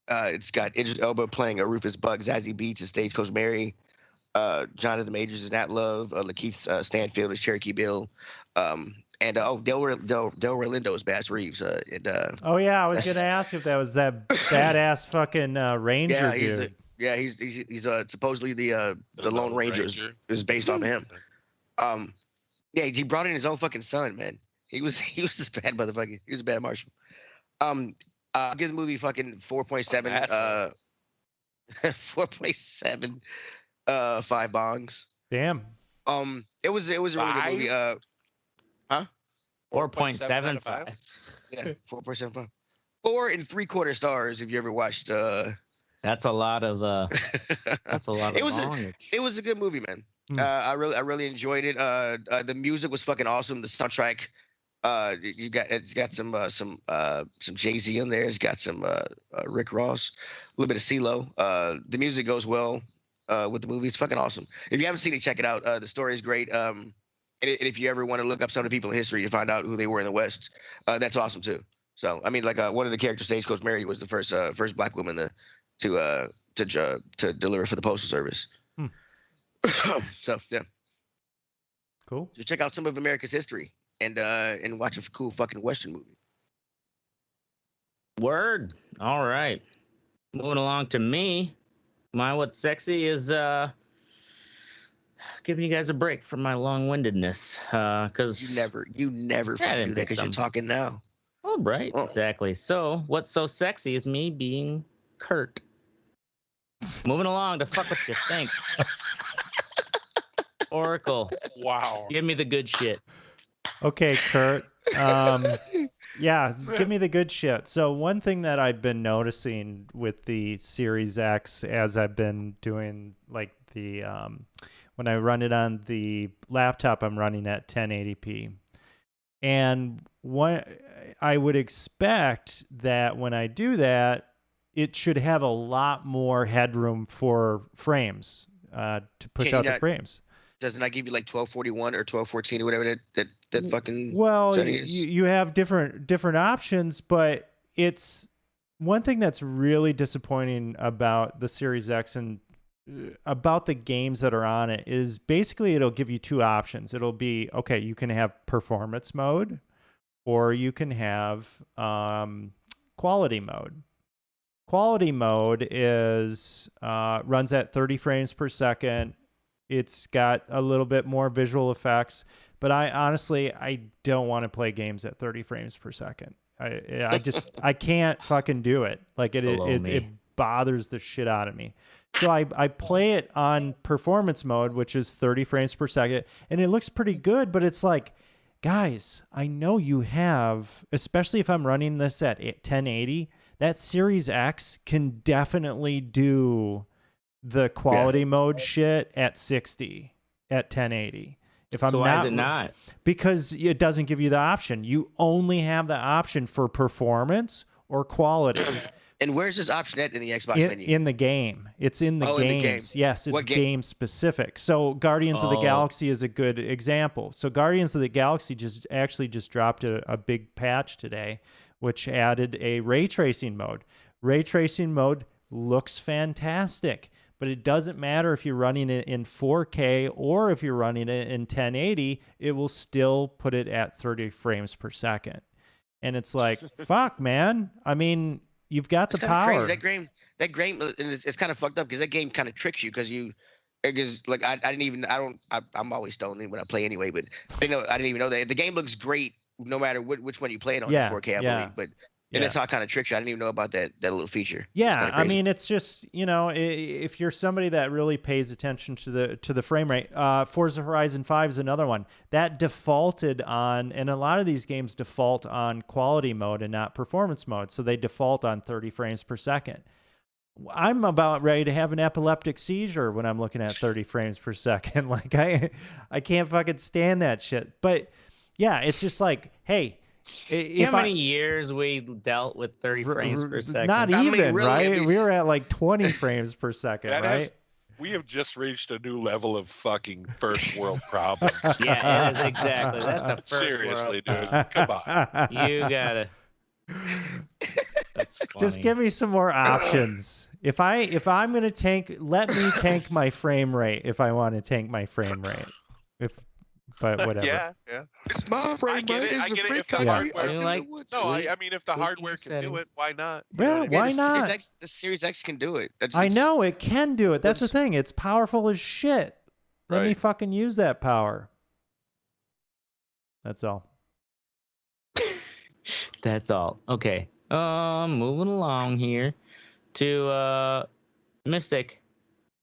It's got Idris Elba playing a Rufus Buck, Zazie Beetz as Stagecoach Mary, Jonathan Majors as Nat Love, Lakeith Stanfield as Cherokee Bill, and Del Rolando as Bass Reeves. Oh yeah, I was gonna ask if that was that badass fucking ranger dude. He's supposedly the Lone Ranger is based off of him. Yeah, he brought in his own fucking son, man. He was a bad motherfucker. He was a bad marshal. I'll give the movie fucking 4.7. 4.7. 5 bongs. Damn. It was a really good movie. 4.75. Yeah, 4.75. 4 3/4 stars. If you ever watched. That's a lot of. That's a lot of. It was a good movie, man. I really enjoyed it. The music was fucking awesome. The soundtrack. It's got some Jay-Z in there. It's got some Rick Ross, a little bit of CeeLo. The music goes well with the movie. It's fucking awesome. If you haven't seen it, check it out. The story is great. And if you ever want to look up some of the people in history to find out who they were in the West, that's awesome too. So I mean, like one of the characters, Stagecoach Mary, was the first black woman to deliver for the Postal Service. So yeah, cool. So check out some of America's history. And watch a cool fucking Western movie. Word. All right. Moving along to me. My What's Sexy is giving you guys a break from my long-windedness. Because you never fucking do that because you're talking now. Oh, right. Oh. Exactly. So what's so sexy is me being Kurt. Moving along to fuck what you think. Oracle. Wow. Give me the good shit. Okay, Kurt. Yeah, give me the good shit. So one thing that I've been noticing with the Series X as I've been doing like the when I run it on the laptop, I'm running at 1080p. And what I would expect that when I do that, it should have a lot more headroom for frames to push out the frames. Doesn't that give you like 1241 or 1214 or whatever that fucking setting is? You have different options, but it's one thing that's really disappointing about the Series X and about the games that are on it is basically it'll give you 2 options. It'll be, okay, you can have performance mode or you can have quality mode. Quality mode is runs at 30 frames per second. It's got a little bit more visual effects, but I don't want to play games at 30 frames per second. I can't fucking do it. Like it bothers the shit out of me. So I play it on performance mode, which is 30 frames per second, and it looks pretty good, but it's like, guys, I know you have, especially if I'm running this at 1080, that Series X can definitely do the quality mode shit at 60 at 1080. If I'm so why is it not? Because it doesn't give you the option. You only have the option for performance or quality. And where's this option at in the Xbox menu? In the game. It's in the games. Yes, it's game specific. So Guardians of the Galaxy is a good example. So Guardians of the Galaxy just dropped a big patch today, which added a ray tracing mode. Ray tracing mode looks fantastic. But it doesn't matter if you're running it in 4K or if you're running it in 1080, it will still put it at 30 frames per second. And it's like, fuck, man. I mean, You've got the power. Crazy. That game, and it's kind of fucked up because that game kind of tricks you because like I'm always stoned when I play anyway, but I didn't even know that the game looks great no matter which one you play it on in 4K, I believe, but. And that's how it kind of tricks you. I didn't even know about that little feature. Yeah, I mean, it's just, you know, if you're somebody that really pays attention to the frame rate, Forza Horizon 5 is another one that defaulted on, and a lot of these games default on quality mode and not performance mode, so they default on 30 frames per second. I'm about ready to have an epileptic seizure when I'm looking at 30 frames per second. Like I can't fucking stand that shit. But yeah, it's just like, hey. How many years we dealt with 30 frames per second? Not even, right? We were at like 20 frames per second, right? We have just reached a new level of fucking first world problems. Yeah, it is exactly. That's a first Seriously, world. dude. Come on. You gotta. That's funny. Just give me some more options. If I'm gonna tank, let me tank my frame rate if I want to tank my frame rate. But whatever. Yeah. It's my frame rate. I get it. If the hardware, I mean, if the hardware can do it, why not? Yeah, why not? The Series X can do it. I know it can do it. That's the thing. It's powerful as shit. Let me fucking use that power. That's all. That's all. Okay. Moving along here to Mystic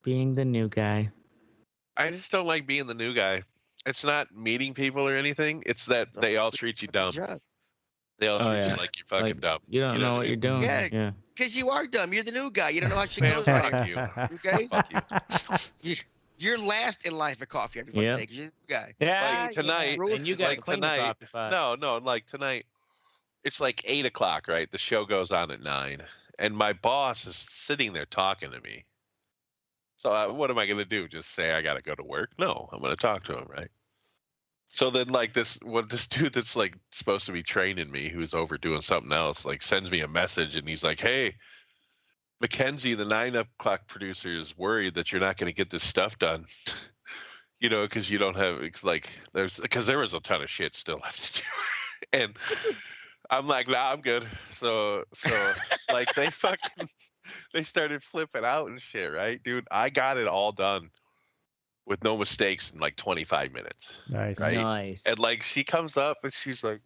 being the new guy. I just don't like being the new guy. It's not meeting people or anything. It's that they all treat you dumb. They all treat you like you're fucking dumb. You don't know what you're doing. Yeah. Because you are dumb. You're the new guy. You don't know how shit goes. Fuck you. Okay? Fuck you. You're last in line for coffee every fucking day because you're the new guy. Yeah. Like tonight. And you got like tonight. No. Like tonight. It's like 8 o'clock, right? The show goes on at 9, and my boss is sitting there talking to me. So what am I going to do? Just say I got to go to work? No, I'm going to talk to him, right? So then like this dude that's like supposed to be training me, who's over doing something else, like sends me a message and he's like, hey, Mackenzie, the 9 o'clock producer is worried that you're not going to get this stuff done. You know, because you don't have, because there was a ton of shit still left to do. And I'm like, nah, I'm good. So like they started flipping out and shit, right? Dude, I got it all done with no mistakes in like 25 minutes. Nice. Right? Nice. And like she comes up and she's like,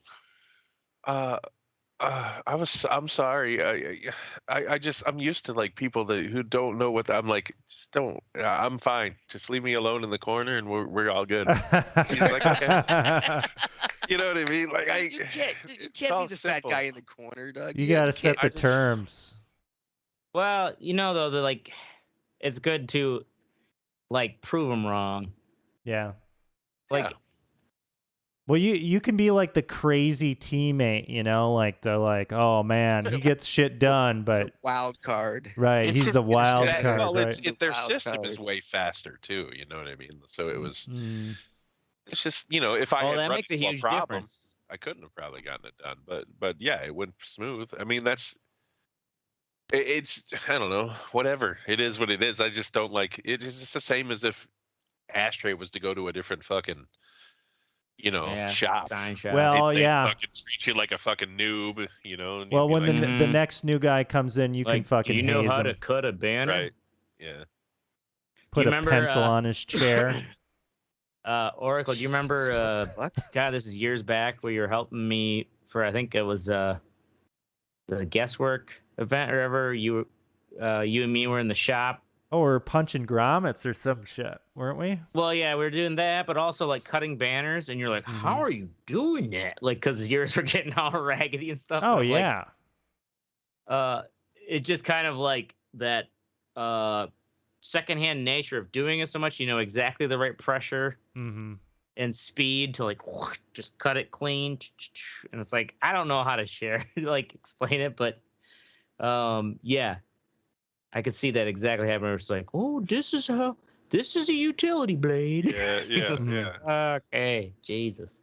I'm sorry. I'm used to like people who don't know what I'm like, I'm fine. Just leave me alone in the corner and we're all good. She's like, okay. You know what I mean? Like you can't be the fat guy in the corner, Doug. You got to set the terms. Well, you know, though, like, it's good to, like, prove them wrong. Yeah. Like, well, you can be like the crazy teammate, you know, like they're like, oh man, he gets shit done, but wild card. Right, he's the wild card. Well, right? their system is way faster too. You know what I mean? So it was. It's just, you know, if I had that run makes a into huge problem, difference. I couldn't have probably gotten it done. But yeah, it went smooth. I mean, it's I don't know, whatever. It is what it is. I just don't like it. It's just the same as if Ashtray was to go to a different fucking, you know, shop. Well, they fucking treat you like a fucking noob, you know. And well, when like, the next new guy comes in, you like, can fucking do you know haze how him. to cut a banner? Right. Yeah. Put a pencil on his chair. Oracle, do you remember? God, this is years back where you were helping me for. I think it was the guesswork event or whatever. You and me were in the shop. Oh, we're punching grommets or some shit, weren't we? Well, yeah, we were doing that, but also like cutting banners. And you're like, how are you doing that? Like, because yours were getting all raggedy and stuff. Oh yeah. Like, it just kind of like that secondhand nature of doing it so much. You know exactly the right pressure and speed to like just cut it clean. And it's like, I don't know how to share, like explain it, but yeah, I could see that exactly happening. It's like, oh, this is a utility blade. Yeah. Okay, Jesus.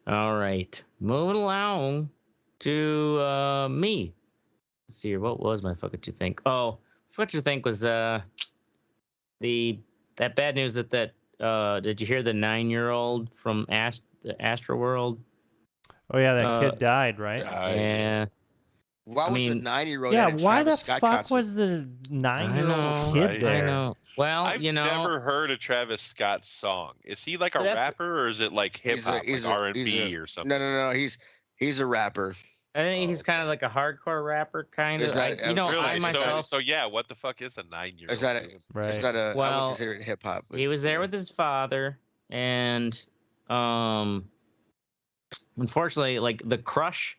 All right, moving along to me. Let's see here. What was my fuck what you think? Oh, what you think was that bad news that did you hear the 9-year-old from the Astro World? Oh yeah, that kid died, right? Yeah. Why was a 9-year-old Yeah, at a why the Travis Scott fuck concert? was the 9-year-old kid right? there? I know. Well, I've never heard a Travis Scott song. Is he like a rapper or is it like hip hop, like R&B or something? No. He's a rapper. I think he's kind of like a hardcore rapper, kind of. Really? I myself. So yeah, what the fuck is a 9-year-old? It's not a. Right. It's not a. I Well, would consider it hip hop. He was there with his father, and unfortunately, like the crush,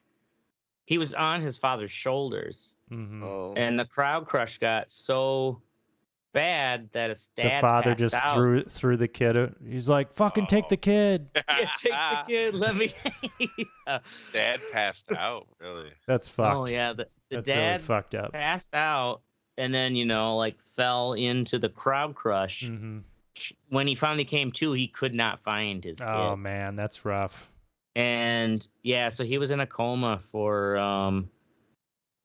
he was on his father's shoulders, and the crowd crush got so bad that his dad. The father passed just out. threw the kid. He's like, "Fucking take the kid." Yeah, take the kid. Let me. Dad passed out. Really? That's fucked. Oh yeah, the That's dad really fucked up. passed out, and then like fell into the crowd crush. When he finally came to, he could not find his kid. Oh man, that's rough. And yeah, so he was in a coma for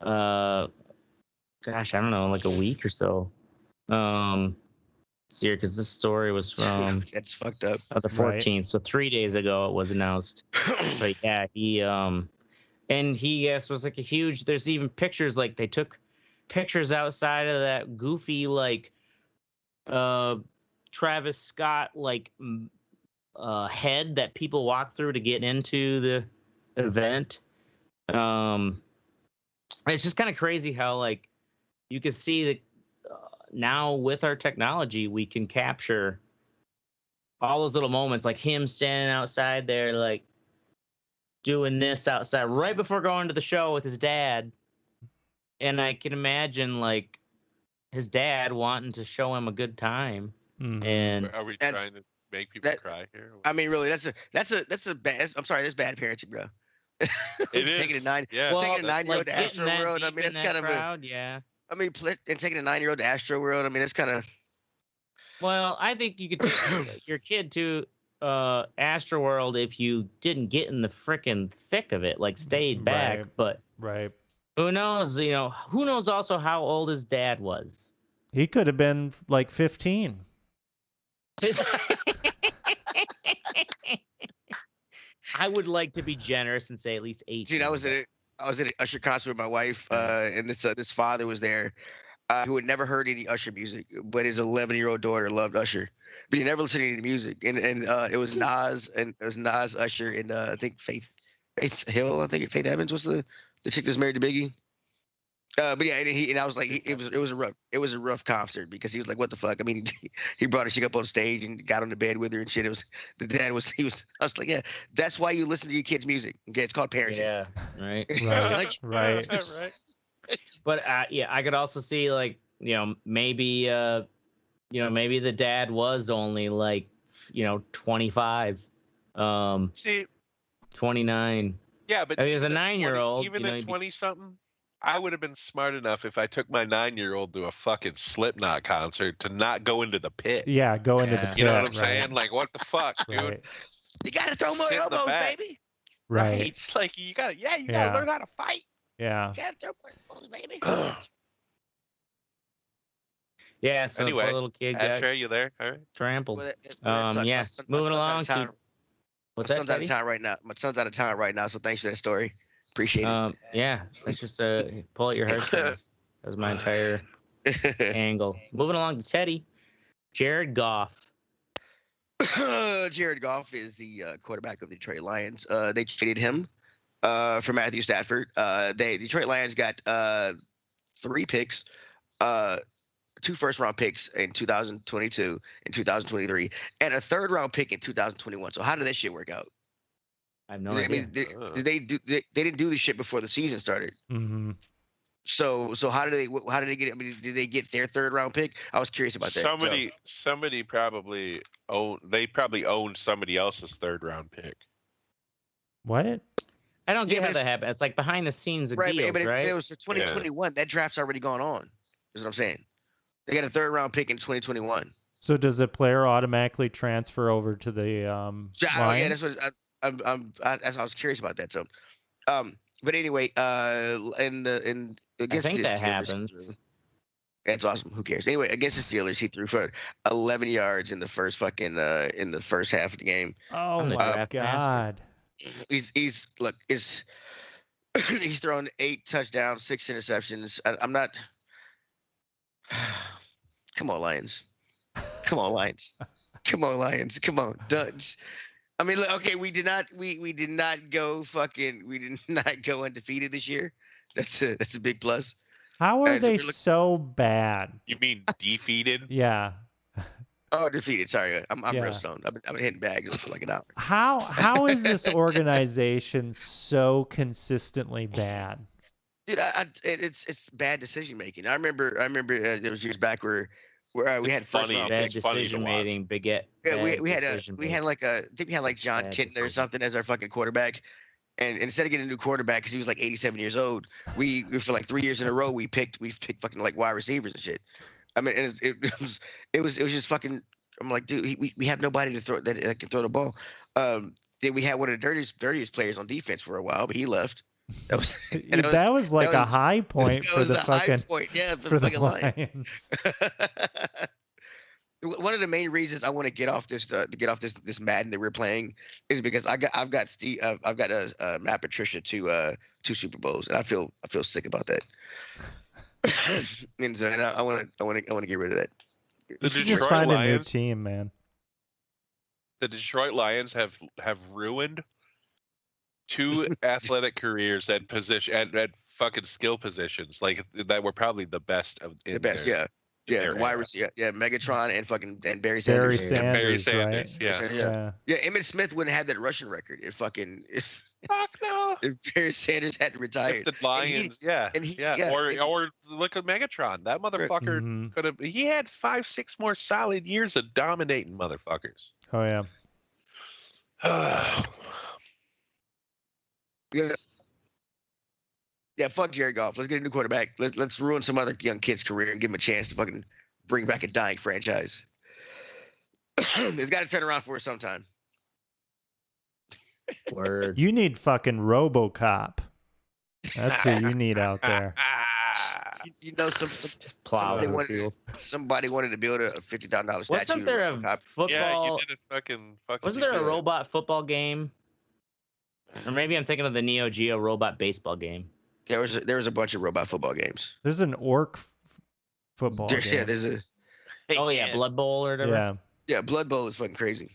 gosh, I don't know, like a week or so. This year, because this story was from that's fucked up. The 14th, so 3 days ago it was announced. But yeah, he and he was like a huge. There's even pictures, like they took pictures outside of that goofy like Travis Scott like head that people walk through to get into the event. It's just kind of crazy how like you can see that now with our technology we can capture all those little moments, like him standing outside there like doing this outside right before going to the show with his dad. And I can imagine like his dad wanting to show him a good time. And are we trying to make people cry here? I mean, really, that's a bad. I'm sorry, that's bad parenting, bro. It is. Taking a 9-year-old to Astro World. I mean, that's kind of crowd, yeah. I mean, and taking a 9-year-old to Astro World. I mean, it's kind of. Well, I think you could take your kid to Astro World if you didn't get in the frickin' thick of it, like stayed back. But who knows? Who knows also how old his dad was? He could have been like 15. I would like to be generous and say at least 18. Dude, I was at an Usher concert with my wife, and this father was there, who had never heard any Usher music, but his 11-year-old daughter loved Usher, but he never listened to any music, and it was Nas Usher, and I think Faith Hill, I think Faith Evans was the chick that's married to Biggie. But yeah, and I was like, it was a rough concert because he was like, what the fuck? I mean, he brought her chick up on stage and got on the bed with her and shit. I was like, yeah, that's why you listen to your kids' music. Okay, it's called parenting. Yeah, right. Right. But yeah, I could also see like maybe maybe the dad was only like 25, 29. Yeah, but he was a 9-year-old. Even at 20-something. I would have been smart enough if I took my 9-year-old to a fucking Slipknot concert to not go into the pit. Yeah, go into the pit. You know what I'm saying? Like, what the fuck, dude? You gotta throw more elbows, baby. Right. It's like you gotta learn how to fight. Yeah. You gotta throw more elbows, baby. Yeah. So anyway, poor little kid got are you there? All right. trampled. Yeah. Moving along. My son's out of town right now. My son's out of town right now. So thanks for that story. Appreciate it. Yeah, let's just pull at your heartstrings. That was my entire angle. Moving along to Teddy. Jared Goff. Jared Goff is the quarterback of the Detroit Lions. They traded him for Matthew Stafford. Detroit Lions got 3 picks, 2 first-round picks in 2022 and 2023, and a third-round pick in 2021. So how did that shit work out? I have no idea. I mean, they didn't do this shit before the season started. Mm-hmm. So how did they get it? I mean, did they get their third-round pick? I was curious about that. Somebody probably owned somebody else's third-round pick. What? I don't get how that happened. It's like behind the scenes of deals, right? It was for 2021. Yeah. That draft's already gone on. Is what I'm saying. They got a third-round pick in 2021. So does a player automatically transfer over to the Lions? Yeah, that's what I was curious about that. So, but anyway, against I think that happens. That's awesome. Who cares? Anyway, against the Steelers, he threw for 11 yards in the first half of the game. Oh my God! He's He's thrown 8 touchdowns, 6 interceptions. I'm not. Come on, Lions. Come on, Lions. Come on, Lions. Come on, Duds. I mean, okay, we did not go undefeated this year. That's a big plus. How are they so bad? You mean defeated? Yeah. Oh, defeated. Sorry, I'm Yeah. real stoned. I've been hitting bags for like an hour. How is this organization so consistently bad? Dude, it's bad decision making. I remember it was years back where we had first round bad picks. decision making, Yeah, we had like John Kitna or something as our fucking quarterback. And instead of getting a new quarterback because he was like 87 years old, we for like 3 years in a row we've picked fucking like wide receivers and shit. I mean, it was just fucking. I'm like, dude, we have nobody to throw that can throw the ball. Then we had one of the dirtiest players on defense for a while, but he left. That was like a high point for the fucking for the fucking Lions. One of the main reasons I want to get off this Madden that we're playing is because I've got Matt Patricia to 2 Super Bowls, and I feel sick about that. And so I want to get rid of that. You should just find a new team, man. The Detroit Lions have ruined 2 athletic careers at fucking skill positions, like that were probably the best of the best, yeah. Yeah, wide receiver, yeah, Megatron and Barry Sanders. Barry Sanders, right? Yeah. Emmitt Smith wouldn't have that rushing record if Fuck no. If Barry Sanders hadn't retired. If the Lions, or look at Megatron. That motherfucker could have. He had 5-6 more solid years of dominating motherfuckers. Oh yeah. Yeah, fuck Jared Goff. Let's get a new quarterback. Let's ruin some other young kid's career and give him a chance to fucking bring back a dying franchise. It's got to turn around for us sometime. Word. You need fucking RoboCop. That's who you need out there. Somebody wanted to build a $50,000 statue. Wasn't there a football? Yeah, you did a fucking. Wasn't there a robot football game? Or maybe I'm thinking of the Neo Geo robot baseball game. There was a bunch of robot football games. There's an orc football game. Yeah, there's a. Oh yeah, Blood Bowl or whatever. Yeah, Blood Bowl is fucking crazy.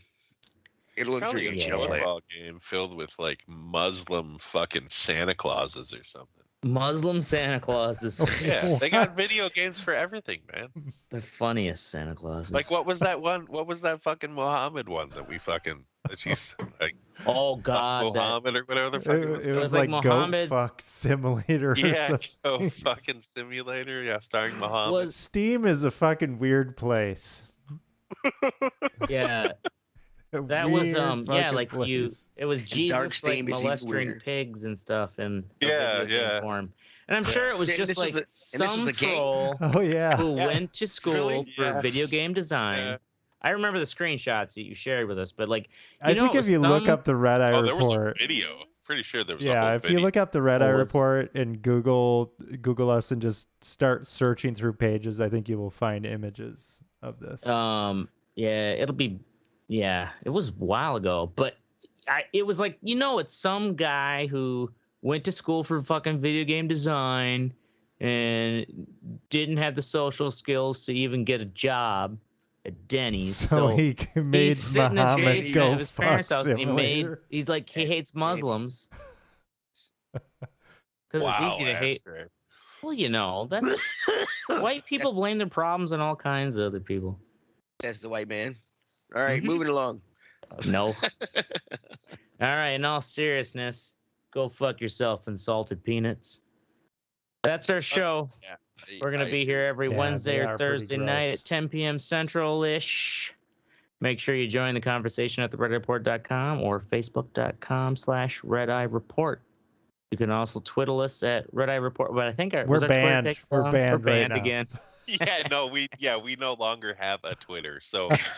It'll intrigue you. Football game filled with like Muslim fucking Santa Clauses or something. Muslim Santa Clauses. Yeah, they got video games for everything, man. The funniest Santa Clauses. Like what was that one? What was that fucking Muhammad one that we fucking? That she's like. Oh God, Muhammad or whatever the fuck it was like Muhammad. Goat Fuck Simulator. Yeah, Goat fucking Simulator. Yeah, starring Muhammad. Steam is a fucking weird place. Yeah. That was like place. It was Jesus like molesting pigs and stuff and form. And I'm sure it was just like some troll who went to school for video game design. Yeah. I remember the screenshots that you shared with us, but like I think if you look up the Red Eye report, there was a video. Pretty sure there was. Yeah, if you look up the Red Eye report and Google us and just start searching through pages, I think you will find images of this. Yeah, it'll be. Yeah, it was a while ago, but it was like, it's some guy who went to school for fucking video game design and didn't have the social skills to even get a job at Denny's. So he made he's sitting in his basement of his parents' house and he's like, he hates Muslims. Because it's easy to hate. Great. Well, that's white people blame their problems on all kinds of other people. That's the white man. All right, moving along. No. All right, in all seriousness, go fuck yourself and salted peanuts. That's our show. Yeah, we're going to be here every Wednesday or Thursday night at 10 p.m. Central-ish. Make sure you join the conversation at theredeyereport.com or facebook.com/Red Eye Report. You can also twiddle us at Red Eye Report, but I think we're banned. We're banned right now. Again. We no longer have a Twitter. So if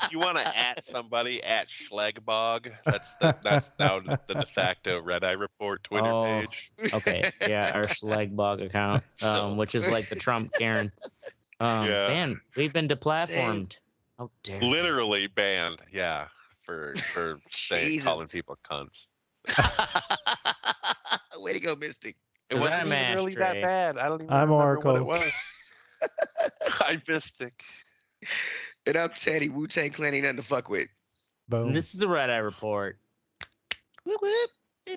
you want to at somebody at Schlegbog, that's now the de facto Red Eye Report Twitter page. Okay, yeah, our Schlegbog account, which is like the Trump Karen. Man, we've been deplatformed. How dare you. Literally banned, for saying calling people cunts. Way to go, Mystic. It 'Cause wasn't I'm even really that Ashtray. bad. I don't even I'm remember what it Oracle. was. I'm Mystic. And I'm Teddy. Wu-Tang Clan ain't nothing to fuck with. Boom. And this is the Red Eye Report. Whoop, whoop.